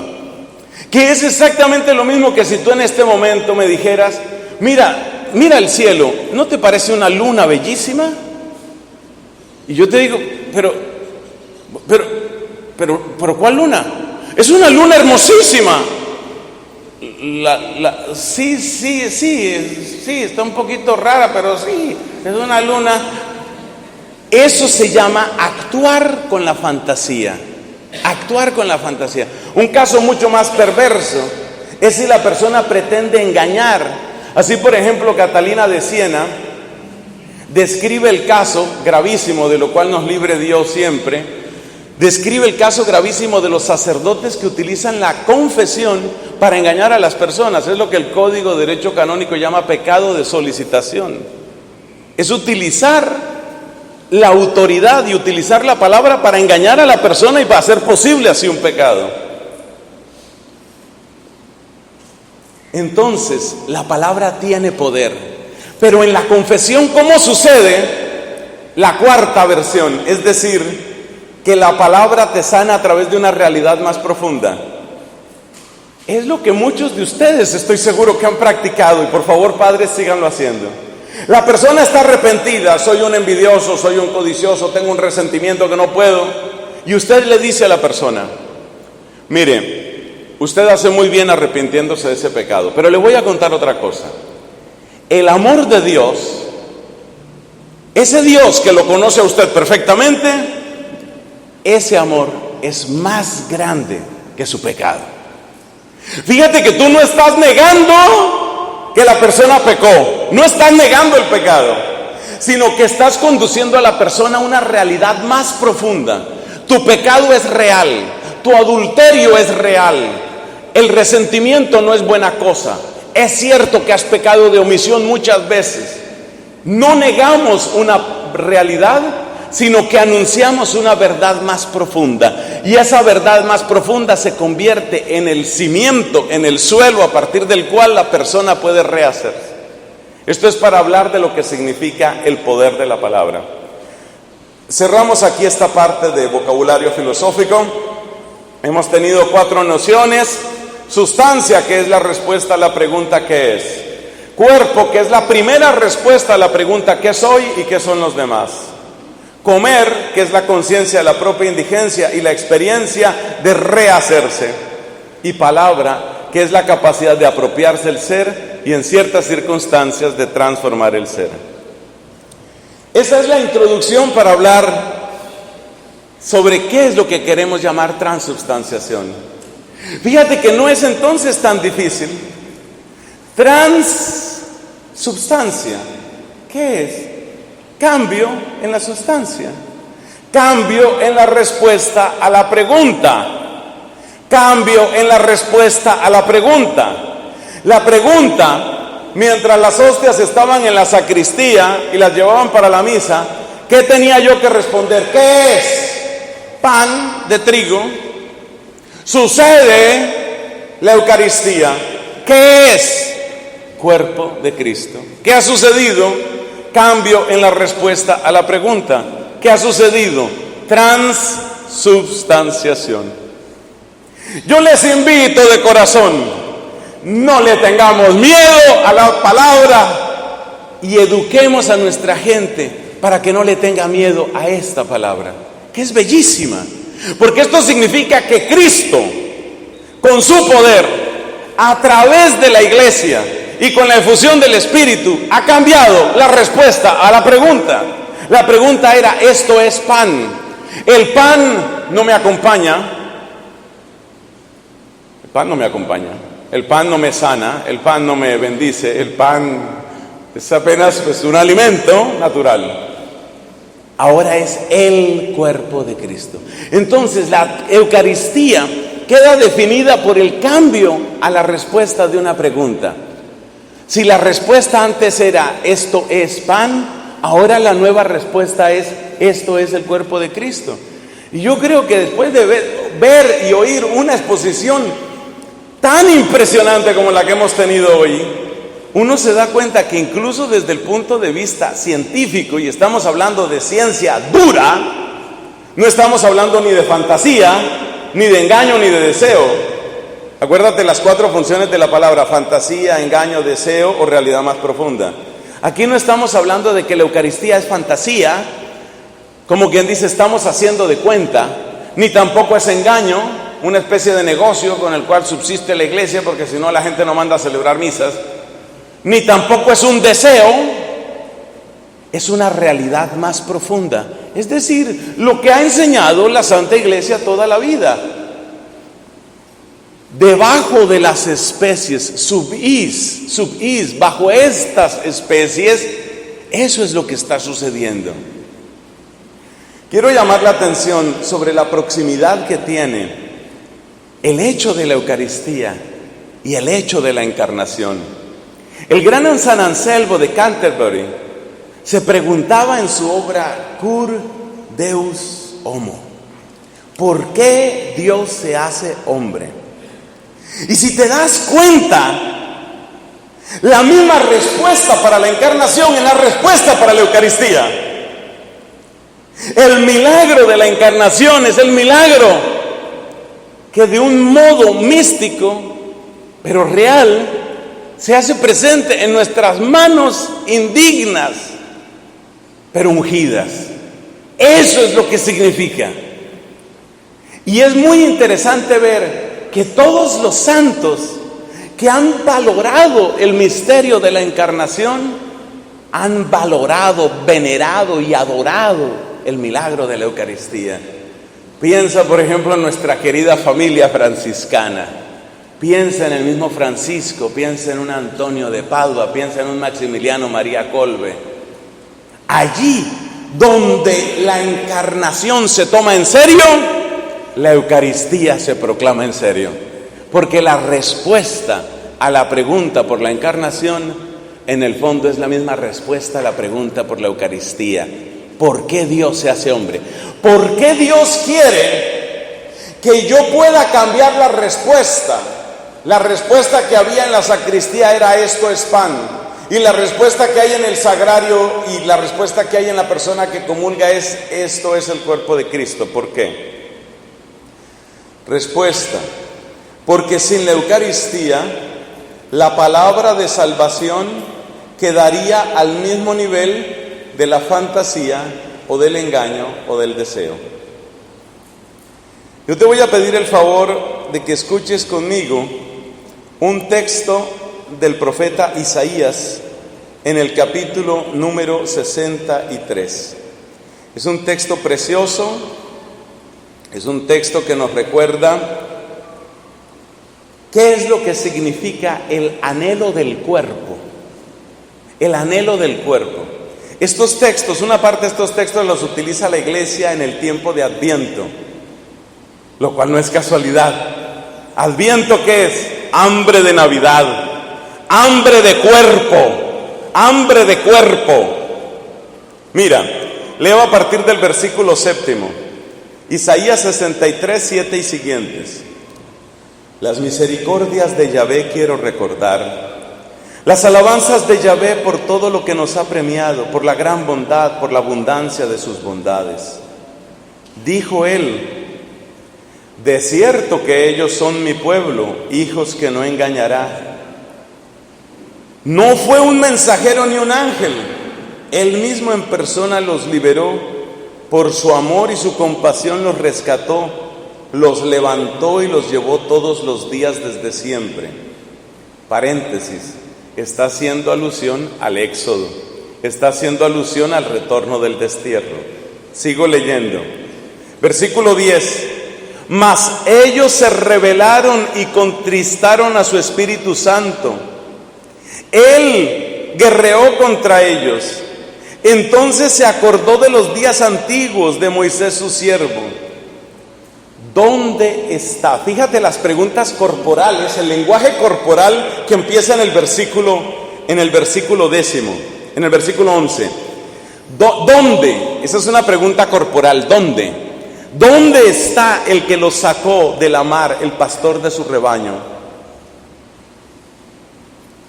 que es exactamente lo mismo que si tú en este momento me dijeras, mira el cielo, ¿no te parece una luna bellísima? Y yo te digo, pero ¿cuál luna? Es una luna hermosísima. Sí, está un poquito rara, pero sí, es una luna. Eso se llama actuar con la fantasía. Actuar con la fantasía. Un caso mucho más perverso es si la persona pretende engañar. Así, por ejemplo, Catalina de Siena describe el caso gravísimo, de lo cual nos libre Dios siempre. Describe el caso gravísimo de los sacerdotes que utilizan la confesión para engañar a las personas. Es lo que el Código de Derecho Canónico llama pecado de solicitación. Es utilizar la autoridad y utilizar la palabra para engañar a la persona y para hacer posible así un pecado. Entonces, la palabra tiene poder. Pero en la confesión, ¿cómo sucede? La cuarta versión, es decir, que la palabra te sana a través de una realidad más profunda. Es lo que muchos de ustedes estoy seguro que han practicado, y por favor, padres, síganlo haciendo. La persona está arrepentida, soy un envidioso, soy un codicioso, tengo un resentimiento que no puedo, y usted le dice a la persona, mire, usted hace muy bien arrepintiéndose de ese pecado, pero le voy a contar otra cosa. El amor de Dios, ese Dios que lo conoce a usted perfectamente, ese amor es más grande que su pecado. Fíjate que tú no estás negando que la persona pecó, no estás negando el pecado, sino que estás conduciendo a la persona a una realidad más profunda. Tu pecado es real, tu adulterio es real, el resentimiento no es buena cosa. Es cierto que has pecado de omisión muchas veces. No negamos una realidad, sino que anunciamos una verdad más profunda. Y esa verdad más profunda se convierte en el cimiento, en el suelo a partir del cual la persona puede rehacerse. Esto es para hablar de lo que significa el poder de la palabra. Cerramos aquí esta parte de vocabulario filosófico. Hemos tenido 4 nociones. Sustancia, que es la respuesta a la pregunta ¿qué es? Cuerpo, que es la primera respuesta a la pregunta ¿qué soy y qué son los demás? Comer, que es la conciencia de la propia indigencia y la experiencia de rehacerse. Y palabra, que es la capacidad de apropiarse el ser y en ciertas circunstancias de transformar el ser. Esa es la introducción para hablar sobre qué es lo que queremos llamar transubstanciación. Fíjate que no es entonces tan difícil. Transubstancia, ¿qué es? Cambio en la sustancia, cambio en la respuesta a la pregunta, cambio en la respuesta a la pregunta. La pregunta, mientras las hostias estaban en la sacristía y las llevaban para la misa, ¿qué tenía yo que responder? ¿Qué es? Pan de trigo. Sucede la Eucaristía. ¿Qué es? Cuerpo de Cristo. ¿Qué ha sucedido? Cambio en la respuesta a la pregunta. ¿Qué ha sucedido? Transubstanciación. Yo les invito de corazón, no le tengamos miedo a la palabra y eduquemos a nuestra gente para que no le tenga miedo a esta palabra, que es bellísima. Porque esto significa que Cristo, con su poder, a través de la iglesia y con la efusión del Espíritu, ha cambiado la respuesta a la pregunta. La pregunta era, esto es pan. El pan no me acompaña. El pan no me acompaña. el pan no me sana, el pan no me bendice, el pan es apenas pues, un alimento natural. Ahora es el cuerpo de Cristo. Entonces la Eucaristía queda definida por el cambio a la respuesta de una pregunta. Si la respuesta antes era esto es pan, ahora la nueva respuesta es esto es el cuerpo de Cristo. Y yo creo que después de ver y oír una exposición tan impresionante como la que hemos tenido hoy, uno se da cuenta que incluso desde el punto de vista científico, y estamos hablando de ciencia dura, no estamos hablando ni de fantasía, ni de engaño, ni de deseo. Acuérdate las 4 funciones de la palabra: fantasía, engaño, deseo o realidad más profunda. Aquí no estamos hablando de que la Eucaristía es fantasía, como quien dice estamos haciendo de cuenta, ni tampoco es engaño, una especie de negocio con el cual subsiste la iglesia, porque si no la gente no manda a celebrar misas. Ni tampoco es un deseo, es una realidad más profunda. Es decir, lo que ha enseñado la Santa Iglesia toda la vida. Debajo de las especies, subis, bajo estas especies, eso es lo que está sucediendo. Quiero llamar la atención sobre la proximidad que tiene el hecho de la Eucaristía y el hecho de la encarnación. El gran San Anselmo de Canterbury se preguntaba en su obra Cur Deus Homo: ¿por qué Dios se hace hombre? Y si te das cuenta, la misma respuesta para la encarnación es la respuesta para la Eucaristía. El milagro de la encarnación es el milagro que de un modo místico, pero real, se hace presente en nuestras manos indignas, pero ungidas. Eso es lo que significa. Y es muy interesante ver que todos los santos que han valorado el misterio de la encarnación, han valorado, venerado y adorado el milagro de la Eucaristía. Piensa, por ejemplo, en nuestra querida familia franciscana. Piensa en el mismo Francisco, piensa en un Antonio de Padua, piensa en un Maximiliano María Kolbe. Allí donde la encarnación se toma en serio, la Eucaristía se proclama en serio. Porque la respuesta a la pregunta por la encarnación, en el fondo es la misma respuesta a la pregunta por la Eucaristía. ¿Por qué Dios se hace hombre? ¿Por qué Dios quiere que yo pueda cambiar la respuesta? La respuesta que había en la sacristía era esto es pan. Y la respuesta que hay en el sagrario y la respuesta que hay en la persona que comulga es esto es el cuerpo de Cristo. ¿Por qué? Respuesta: porque sin la Eucaristía la palabra de salvación quedaría al mismo nivel de la fantasía o del engaño o del deseo. Yo te voy a pedir el favor de que escuches conmigo un texto del profeta Isaías en el capítulo número 63. Es un texto precioso, es un texto que nos recuerda qué es lo que significa el anhelo del cuerpo. El anhelo del cuerpo. Estos textos, una parte de estos textos los utiliza la iglesia en el tiempo de Adviento, lo cual no es casualidad. ¿Adviento qué es? Hambre de Navidad, hambre de cuerpo, hambre de cuerpo. Mira, leo a partir del versículo 7, Isaías 63, 7 y siguientes. Las misericordias de Yahvé quiero recordar, las alabanzas de Yahvé por todo lo que nos ha premiado, por la gran bondad, por la abundancia de sus bondades. Dijo él: de cierto que ellos son mi pueblo, hijos que no engañará. No fue un mensajero ni un ángel, él mismo en persona los liberó, por su amor y su compasión los rescató, los levantó y los llevó todos los días desde siempre. Paréntesis, está haciendo alusión al éxodo, está haciendo alusión al retorno del destierro. Sigo leyendo. Versículo 10. Mas ellos se rebelaron y contristaron a su Espíritu Santo. Él guerreó contra ellos. Entonces se acordó de los días antiguos de Moisés su siervo. ¿Dónde está? Fíjate las preguntas corporales, el lenguaje corporal que empieza en el versículo 10, en el versículo 11. ¿Dónde? Esa es una pregunta corporal. ¿Dónde? ¿Dónde está el que los sacó de la mar, el pastor de su rebaño?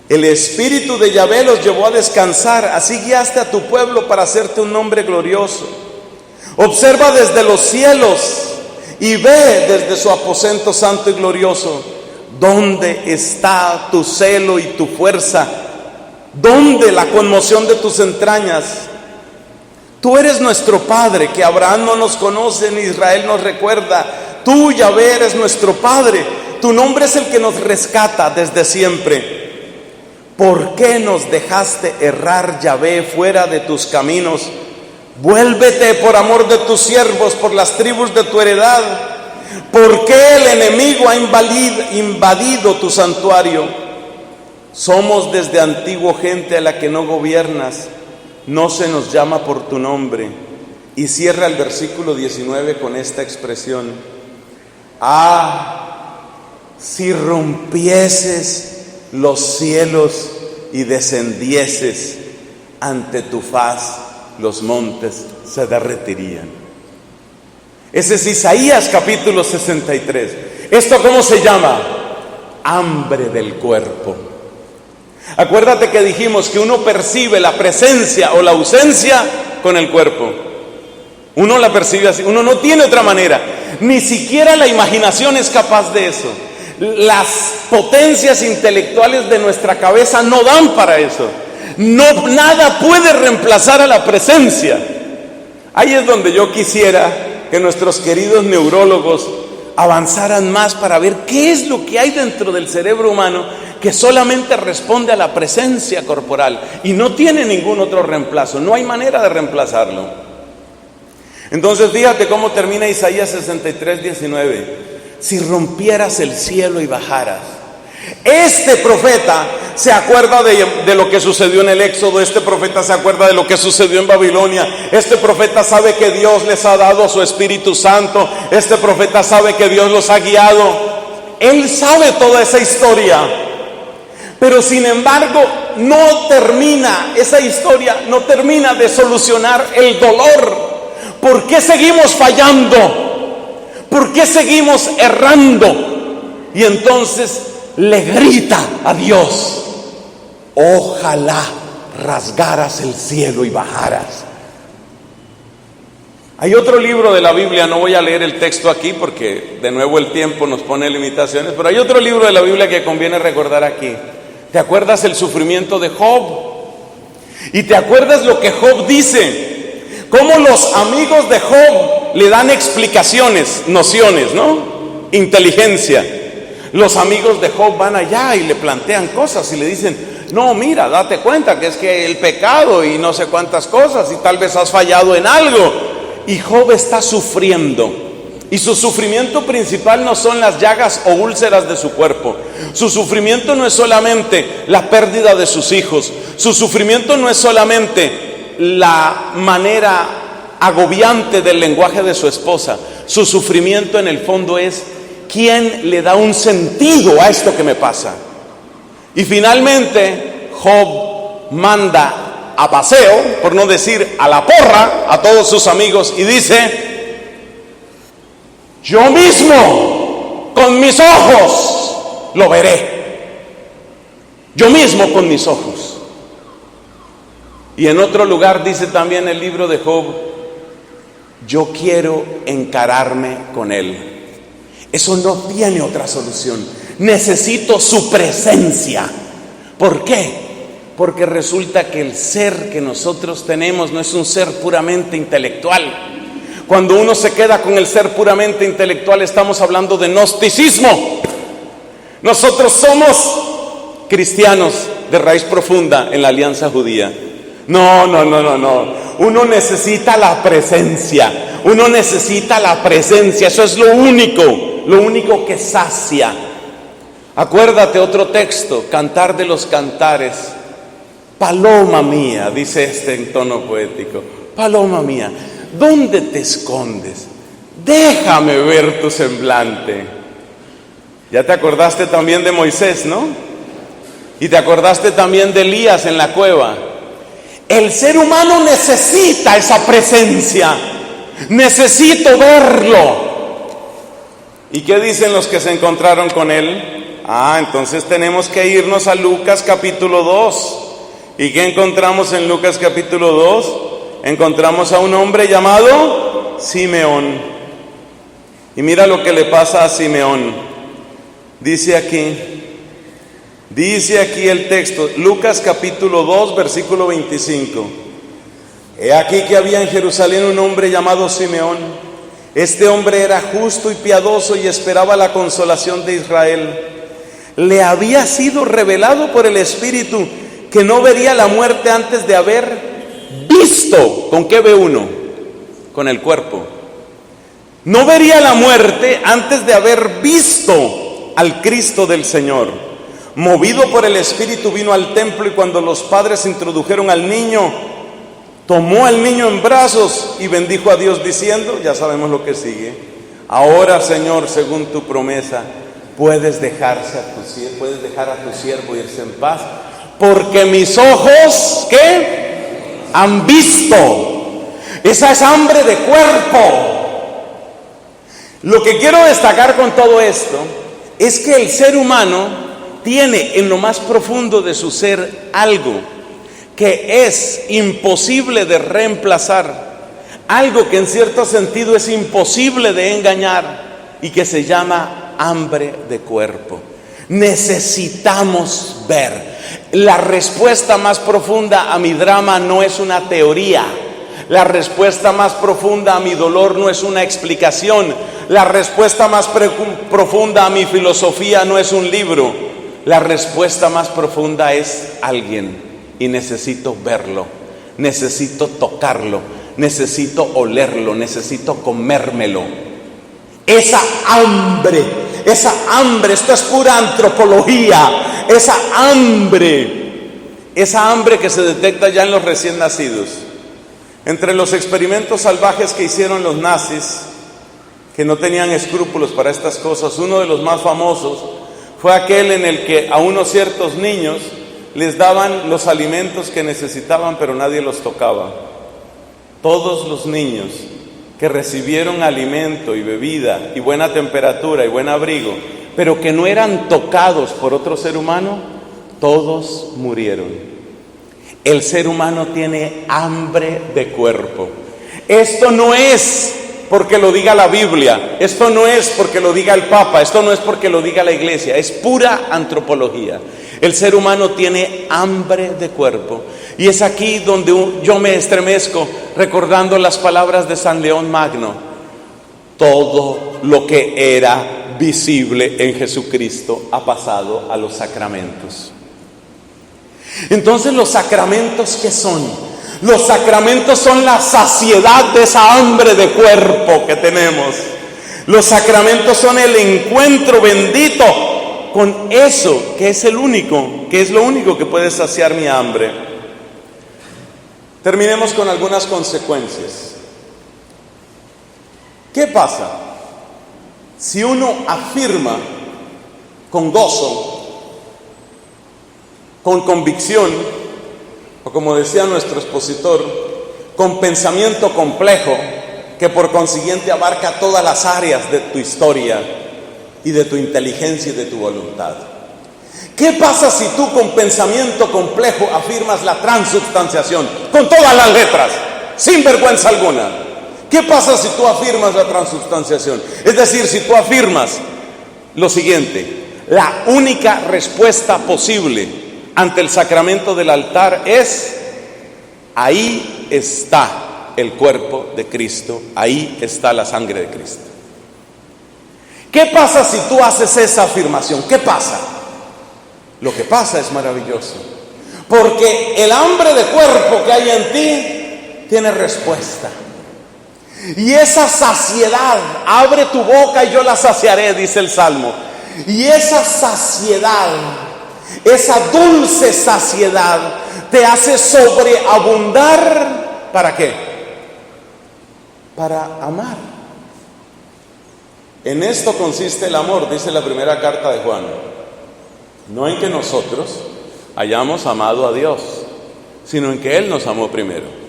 El Espíritu de Yahvé los llevó a descansar. Así guiaste a tu pueblo para hacerte un nombre glorioso. Observa desde los cielos y ve desde su aposento santo y glorioso. ¿Dónde está tu celo y tu fuerza? ¿Dónde la conmoción de tus entrañas? Tú eres nuestro Padre, que Abraham no nos conoce ni Israel nos recuerda. Tú, Yahvé, eres nuestro Padre. Tu nombre es el que nos rescata desde siempre. ¿Por qué nos dejaste errar, Yahvé, fuera de tus caminos? Vuélvete por amor de tus siervos, por las tribus de tu heredad. ¿Por qué el enemigo ha invadido tu santuario? Somos desde antiguo gente a la que no gobiernas. No se nos llama por tu nombre. Y cierra el versículo 19 con esta expresión: si rompieses los cielos y descendieses ante tu faz, los montes se derretirían. Ese es Isaías capítulo 63. ¿Esto cómo se llama? Hambre del cuerpo. Acuérdate que dijimos que uno percibe la presencia o la ausencia con el cuerpo. Uno la percibe así, uno no tiene otra manera. Ni siquiera la imaginación es capaz de eso. Las potencias intelectuales de nuestra cabeza no dan para eso. No, nada puede reemplazar a la presencia. Ahí es donde yo quisiera que nuestros queridos neurólogos avanzaran más para ver qué es lo que hay dentro del cerebro humano que solamente responde a la presencia corporal y no tiene ningún otro reemplazo. No hay manera de reemplazarlo. Entonces fíjate cómo termina Isaías 63, 19. Si rompieras el cielo y bajaras. Este profeta se acuerda de lo que sucedió en el Éxodo. Este profeta se acuerda de lo que sucedió en Babilonia. Este profeta sabe que Dios les ha dado su Espíritu Santo. Este profeta sabe que Dios los ha guiado. Él sabe toda esa historia. Pero sin embargo no termina, esa historia no termina de solucionar el dolor. ¿Por qué seguimos fallando? ¿Por qué seguimos errando? Y entonces le grita a Dios: ojalá rasgaras el cielo y bajaras. Hay otro libro de la Biblia, no voy a leer el texto aquí porque de nuevo el tiempo nos pone limitaciones, pero hay otro libro de la Biblia que conviene recordar aquí. ¿Te acuerdas el sufrimiento de Job? ¿Y te acuerdas lo que Job dice? Cómo los amigos de Job le dan explicaciones, nociones, ¿no? Inteligencia. Los amigos de Job van allá y le plantean cosas y le dicen: no, mira, date cuenta que es que el pecado y no sé cuántas cosas y tal vez has fallado en algo. Y Job está sufriendo. Y su sufrimiento principal no son las llagas o úlceras de su cuerpo. Su sufrimiento no es solamente la pérdida de sus hijos. Su sufrimiento no es solamente la manera agobiante del lenguaje de su esposa. Su sufrimiento en el fondo es: ¿quién le da un sentido a esto que me pasa? Y finalmente Job manda a paseo, por no decir a la porra, a todos sus amigos y dice: yo mismo con mis ojos lo veré. Yo mismo con mis ojos. Y en otro lugar dice también el libro de Job: yo quiero encararme con él. Eso no tiene otra solución. Necesito su presencia. ¿Por qué? Porque resulta que el ser que nosotros tenemos no es un ser puramente intelectual. Cuando uno se queda con el ser puramente intelectual, estamos hablando de gnosticismo. Nosotros somos cristianos de raíz profunda en la alianza judía. No. Uno necesita la presencia. Uno necesita la presencia, eso es lo único que sacia. Acuérdate otro texto, Cantar de los Cantares. Paloma mía, dice este en tono poético, paloma mía, ¿dónde te escondes? Déjame ver tu semblante. Ya te acordaste también de Moisés, ¿no? Y te acordaste también de Elías en la cueva. El ser humano necesita esa presencia. Necesito verlo. ¿Y qué dicen los que se encontraron con él? Entonces tenemos que irnos a Lucas capítulo 2. ¿Y qué encontramos en Lucas capítulo 2? Encontramos a un hombre llamado Simeón. Y mira lo que le pasa a Simeón. Dice aquí el texto, Lucas capítulo 2, versículo 25. He aquí que había en Jerusalén un hombre llamado Simeón. Este hombre era justo y piadoso y esperaba la consolación de Israel. Le había sido revelado por el Espíritu que no vería la muerte antes de haber visto. ¿Con qué ve uno? Con el cuerpo. No vería la muerte antes de haber visto al Cristo del Señor. Movido por el Espíritu vino al templo y cuando los padres introdujeron al niño, tomó al niño en brazos y bendijo a Dios diciendo, ya sabemos lo que sigue, ahora Señor, según tu promesa, puedes dejar a tu siervo irse en paz, porque mis ojos, ¿qué? Han visto. Esa es hambre de cuerpo. Lo que quiero destacar con todo esto es que el ser humano tiene en lo más profundo de su ser algo que es imposible de reemplazar, algo que en cierto sentido es imposible de engañar y que se llama hambre de cuerpo. Necesitamos ver. La respuesta más profunda a mi drama no es una teoría. La respuesta más profunda a mi dolor no es una explicación. La respuesta más profunda a mi filosofía no es un libro. La respuesta más profunda es alguien. Y necesito verlo, necesito tocarlo, necesito olerlo, necesito comérmelo. Esa hambre, esto es pura antropología, esa hambre que se detecta ya en los recién nacidos. Entre los experimentos salvajes que hicieron los nazis, que no tenían escrúpulos para estas cosas, uno de los más famosos fue aquel en el que a unos ciertos niños les daban los alimentos que necesitaban, pero nadie los tocaba. Todos los niños que recibieron alimento y bebida y buena temperatura y buen abrigo, pero que no eran tocados por otro ser humano, todos murieron. El ser humano tiene hambre de cuerpo. Esto no es porque lo diga la Biblia, esto no es porque lo diga el Papa, esto no es porque lo diga la Iglesia, es pura antropología. El ser humano tiene hambre de cuerpo. Y es aquí donde yo me estremezco recordando las palabras de San León Magno. Todo lo que era visible en Jesucristo ha pasado a los sacramentos. Entonces, ¿los sacramentos qué son? Los sacramentos son la saciedad de esa hambre de cuerpo que tenemos. Los sacramentos son el encuentro bendito con eso que es lo único que puede saciar mi hambre. Terminemos con algunas consecuencias. ¿Qué pasa si uno afirma con gozo, con convicción, o como decía nuestro expositor, con pensamiento complejo, que por consiguiente abarca todas las áreas de tu historia y de tu inteligencia y de tu voluntad? ¿Qué pasa si tú con pensamiento complejo afirmas la transubstanciación, con todas las letras, sin vergüenza alguna? ¿Qué pasa si tú afirmas la transubstanciación? Es decir, si tú afirmas lo siguiente: la única respuesta posible ante el sacramento del altar es: ahí está el cuerpo de Cristo, ahí está la sangre de Cristo. ¿Qué pasa si tú haces esa afirmación? ¿Qué pasa? Lo que pasa es maravilloso, porque el hambre de cuerpo que hay en ti tiene respuesta. Y esa saciedad, abre tu boca y yo la saciaré, dice el Salmo. Y esa saciedad, esa dulce saciedad, te hace sobreabundar. ¿Para qué? Para amar. En esto consiste el amor, dice la primera carta de Juan. No en que nosotros hayamos amado a Dios, sino en que Él nos amó primero.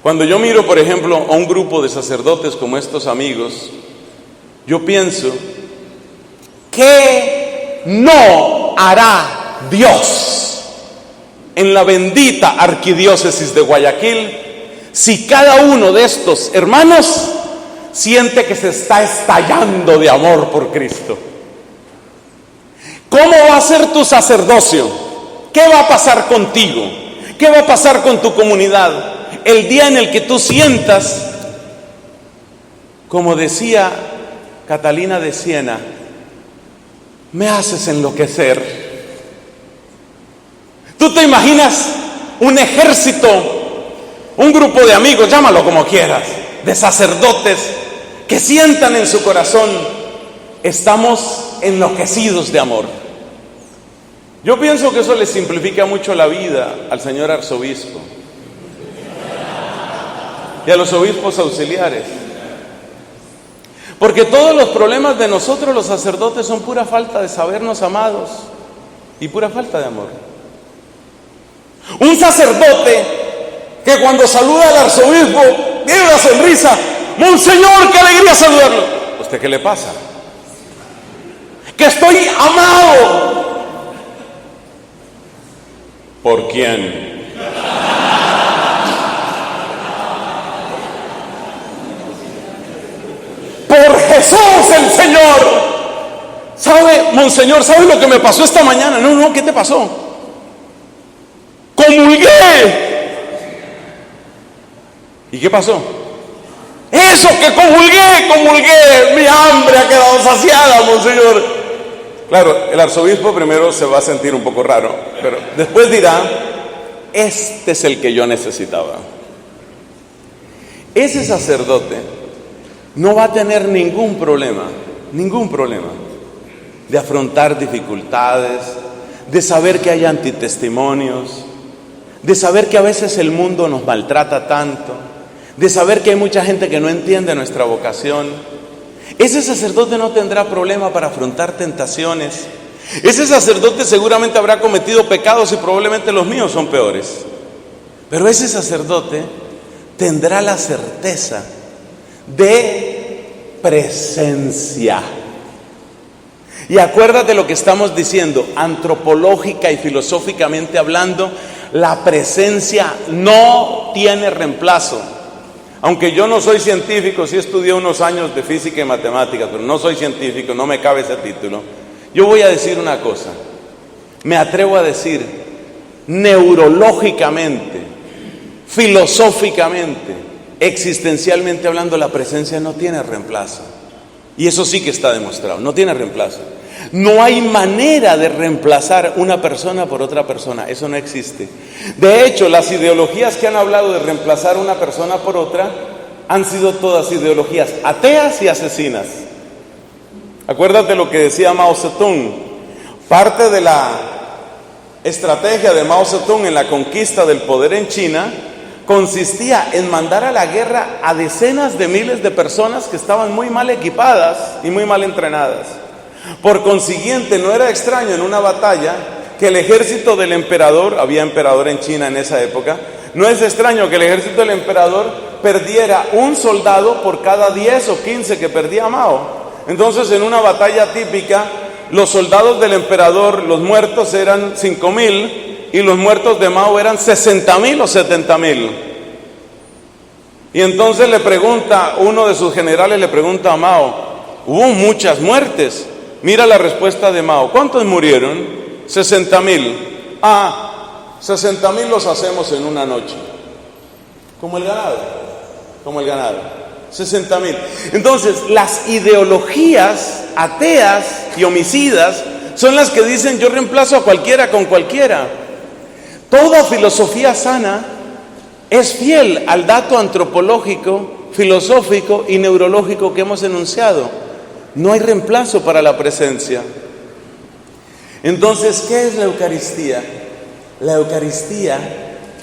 Cuando yo miro, por ejemplo, a un grupo de sacerdotes como estos amigos, yo pienso, ¿qué no hará Dios en la bendita arquidiócesis de Guayaquil si cada uno de estos hermanos siente que se está estallando de amor por Cristo? ¿Cómo va a ser tu sacerdocio? ¿Qué va a pasar contigo? ¿Qué va a pasar con tu comunidad? El día en el que tú sientas, como decía Catalina de Siena, me haces enloquecer. ¿Tú te imaginas un ejército, un grupo de amigos, llámalo como quieras, de sacerdotes que sientan en su corazón, estamos enloquecidos de amor? Yo pienso que eso le simplifica mucho la vida al señor arzobispo y a los obispos auxiliares, porque todos los problemas de nosotros los sacerdotes son pura falta de sabernos amados y pura falta de amor. Un sacerdote que cuando saluda al arzobispo tiene una sonrisa, Monseñor, qué alegría saludarlo. ¿Usted qué le pasa? Que estoy amado. ¿Por quién? Por Jesús el Señor. ¿Sabe, Monseñor, sabe lo que me pasó esta mañana? No, ¿qué te pasó? Comulgué. ¿Y qué pasó? Eso que comulgué, mi hambre ha quedado saciada, Monseñor. Claro, el arzobispo primero se va a sentir un poco raro, pero después dirá, este es el que yo necesitaba. Ese sacerdote no va a tener ningún problema de afrontar dificultades, de saber que hay antitestimonios, de saber que a veces el mundo nos maltrata tanto, de saber que hay mucha gente que no entiende nuestra vocación. Ese sacerdote no tendrá problema para afrontar tentaciones. Ese sacerdote seguramente habrá cometido pecados y probablemente los míos son peores, pero ese sacerdote tendrá la certeza de presencia. Y acuérdate lo que estamos diciendo, antropológica y filosóficamente hablando, la presencia no tiene reemplazo. Aunque yo no soy científico, sí estudié unos años de física y matemáticas, pero no soy científico, no me cabe ese título. Yo voy a decir una cosa, me atrevo a decir, neurológicamente, filosóficamente, existencialmente hablando, la presencia no tiene reemplazo. Y eso sí que está demostrado, no tiene reemplazo. No hay manera de reemplazar una persona por otra persona, eso no existe. De hecho, las ideologías que han hablado de reemplazar una persona por otra han sido todas ideologías ateas y asesinas. Acuérdate lo que decía Mao Zedong. Parte de la estrategia de Mao Zedong en la conquista del poder en China consistía en mandar a la guerra a decenas de miles de personas que estaban muy mal equipadas y muy mal entrenadas. Por consiguiente, no era extraño en una batalla que el ejército del emperador, había emperador en China en esa época, no es extraño que el ejército del emperador perdiera un soldado por cada 10 o 15 que perdía Mao. Entonces, en una batalla típica, los soldados del emperador, los muertos eran 5,000 y los muertos de Mao eran 60,000 o 70,000. Y entonces le pregunta, uno de sus generales le pregunta a Mao, hubo muchas muertes. Mira la respuesta de Mao, ¿cuántos murieron? 60,000. 60,000 los hacemos en una noche. Como el ganado. 60,000. Entonces, las ideologías ateas y homicidas son las que dicen yo reemplazo a cualquiera con cualquiera. Toda filosofía sana es fiel al dato antropológico, filosófico y neurológico que hemos enunciado. No hay reemplazo para la presencia. Entonces, ¿qué es la Eucaristía? La Eucaristía,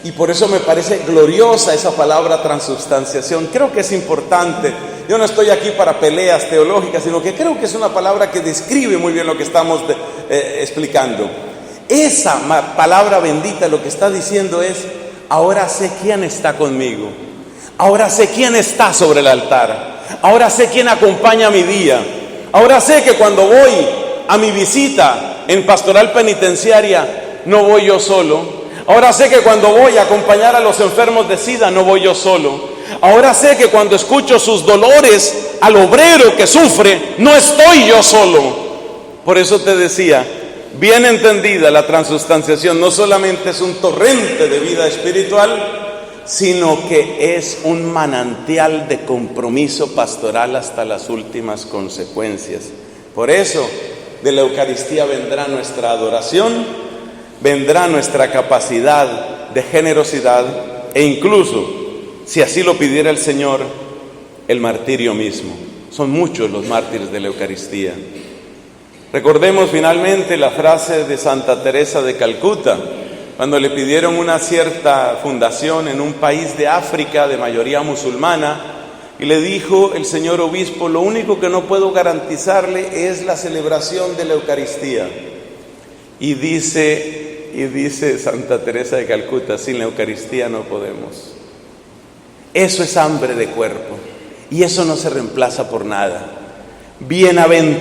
y por eso me parece gloriosa esa palabra transubstanciación, creo que es importante. Yo no estoy aquí para peleas teológicas, sino que creo que es una palabra que describe muy bien lo que estamos explicando. Esa palabra bendita lo que está diciendo es: ahora sé quién está conmigo, ahora sé quién está sobre el altar, ahora sé quién acompaña mi día, ahora sé que cuando voy a mi visita en pastoral penitenciaria no voy yo solo, ahora sé que cuando voy a acompañar a los enfermos de SIDA no voy yo solo, ahora sé que cuando escucho sus dolores al obrero que sufre no estoy yo solo. Por eso te decía, bien entendida, la transubstanciación no solamente es un torrente de vida espiritual, sino que es un manantial de compromiso pastoral hasta las últimas consecuencias. Por eso, de la Eucaristía vendrá nuestra adoración, vendrá nuestra capacidad de generosidad e incluso, si así lo pidiera el Señor, el martirio mismo. Son muchos los mártires de la Eucaristía. Recordemos finalmente la frase de Santa Teresa de Calcuta, cuando le pidieron una cierta fundación en un país de África de mayoría musulmana, y le dijo el señor obispo: lo único que no puedo garantizarle es la celebración de la Eucaristía. Y dice Santa Teresa de Calcuta: sin la Eucaristía no podemos. Eso es hambre de cuerpo, y eso no se reemplaza por nada. Bienaventurado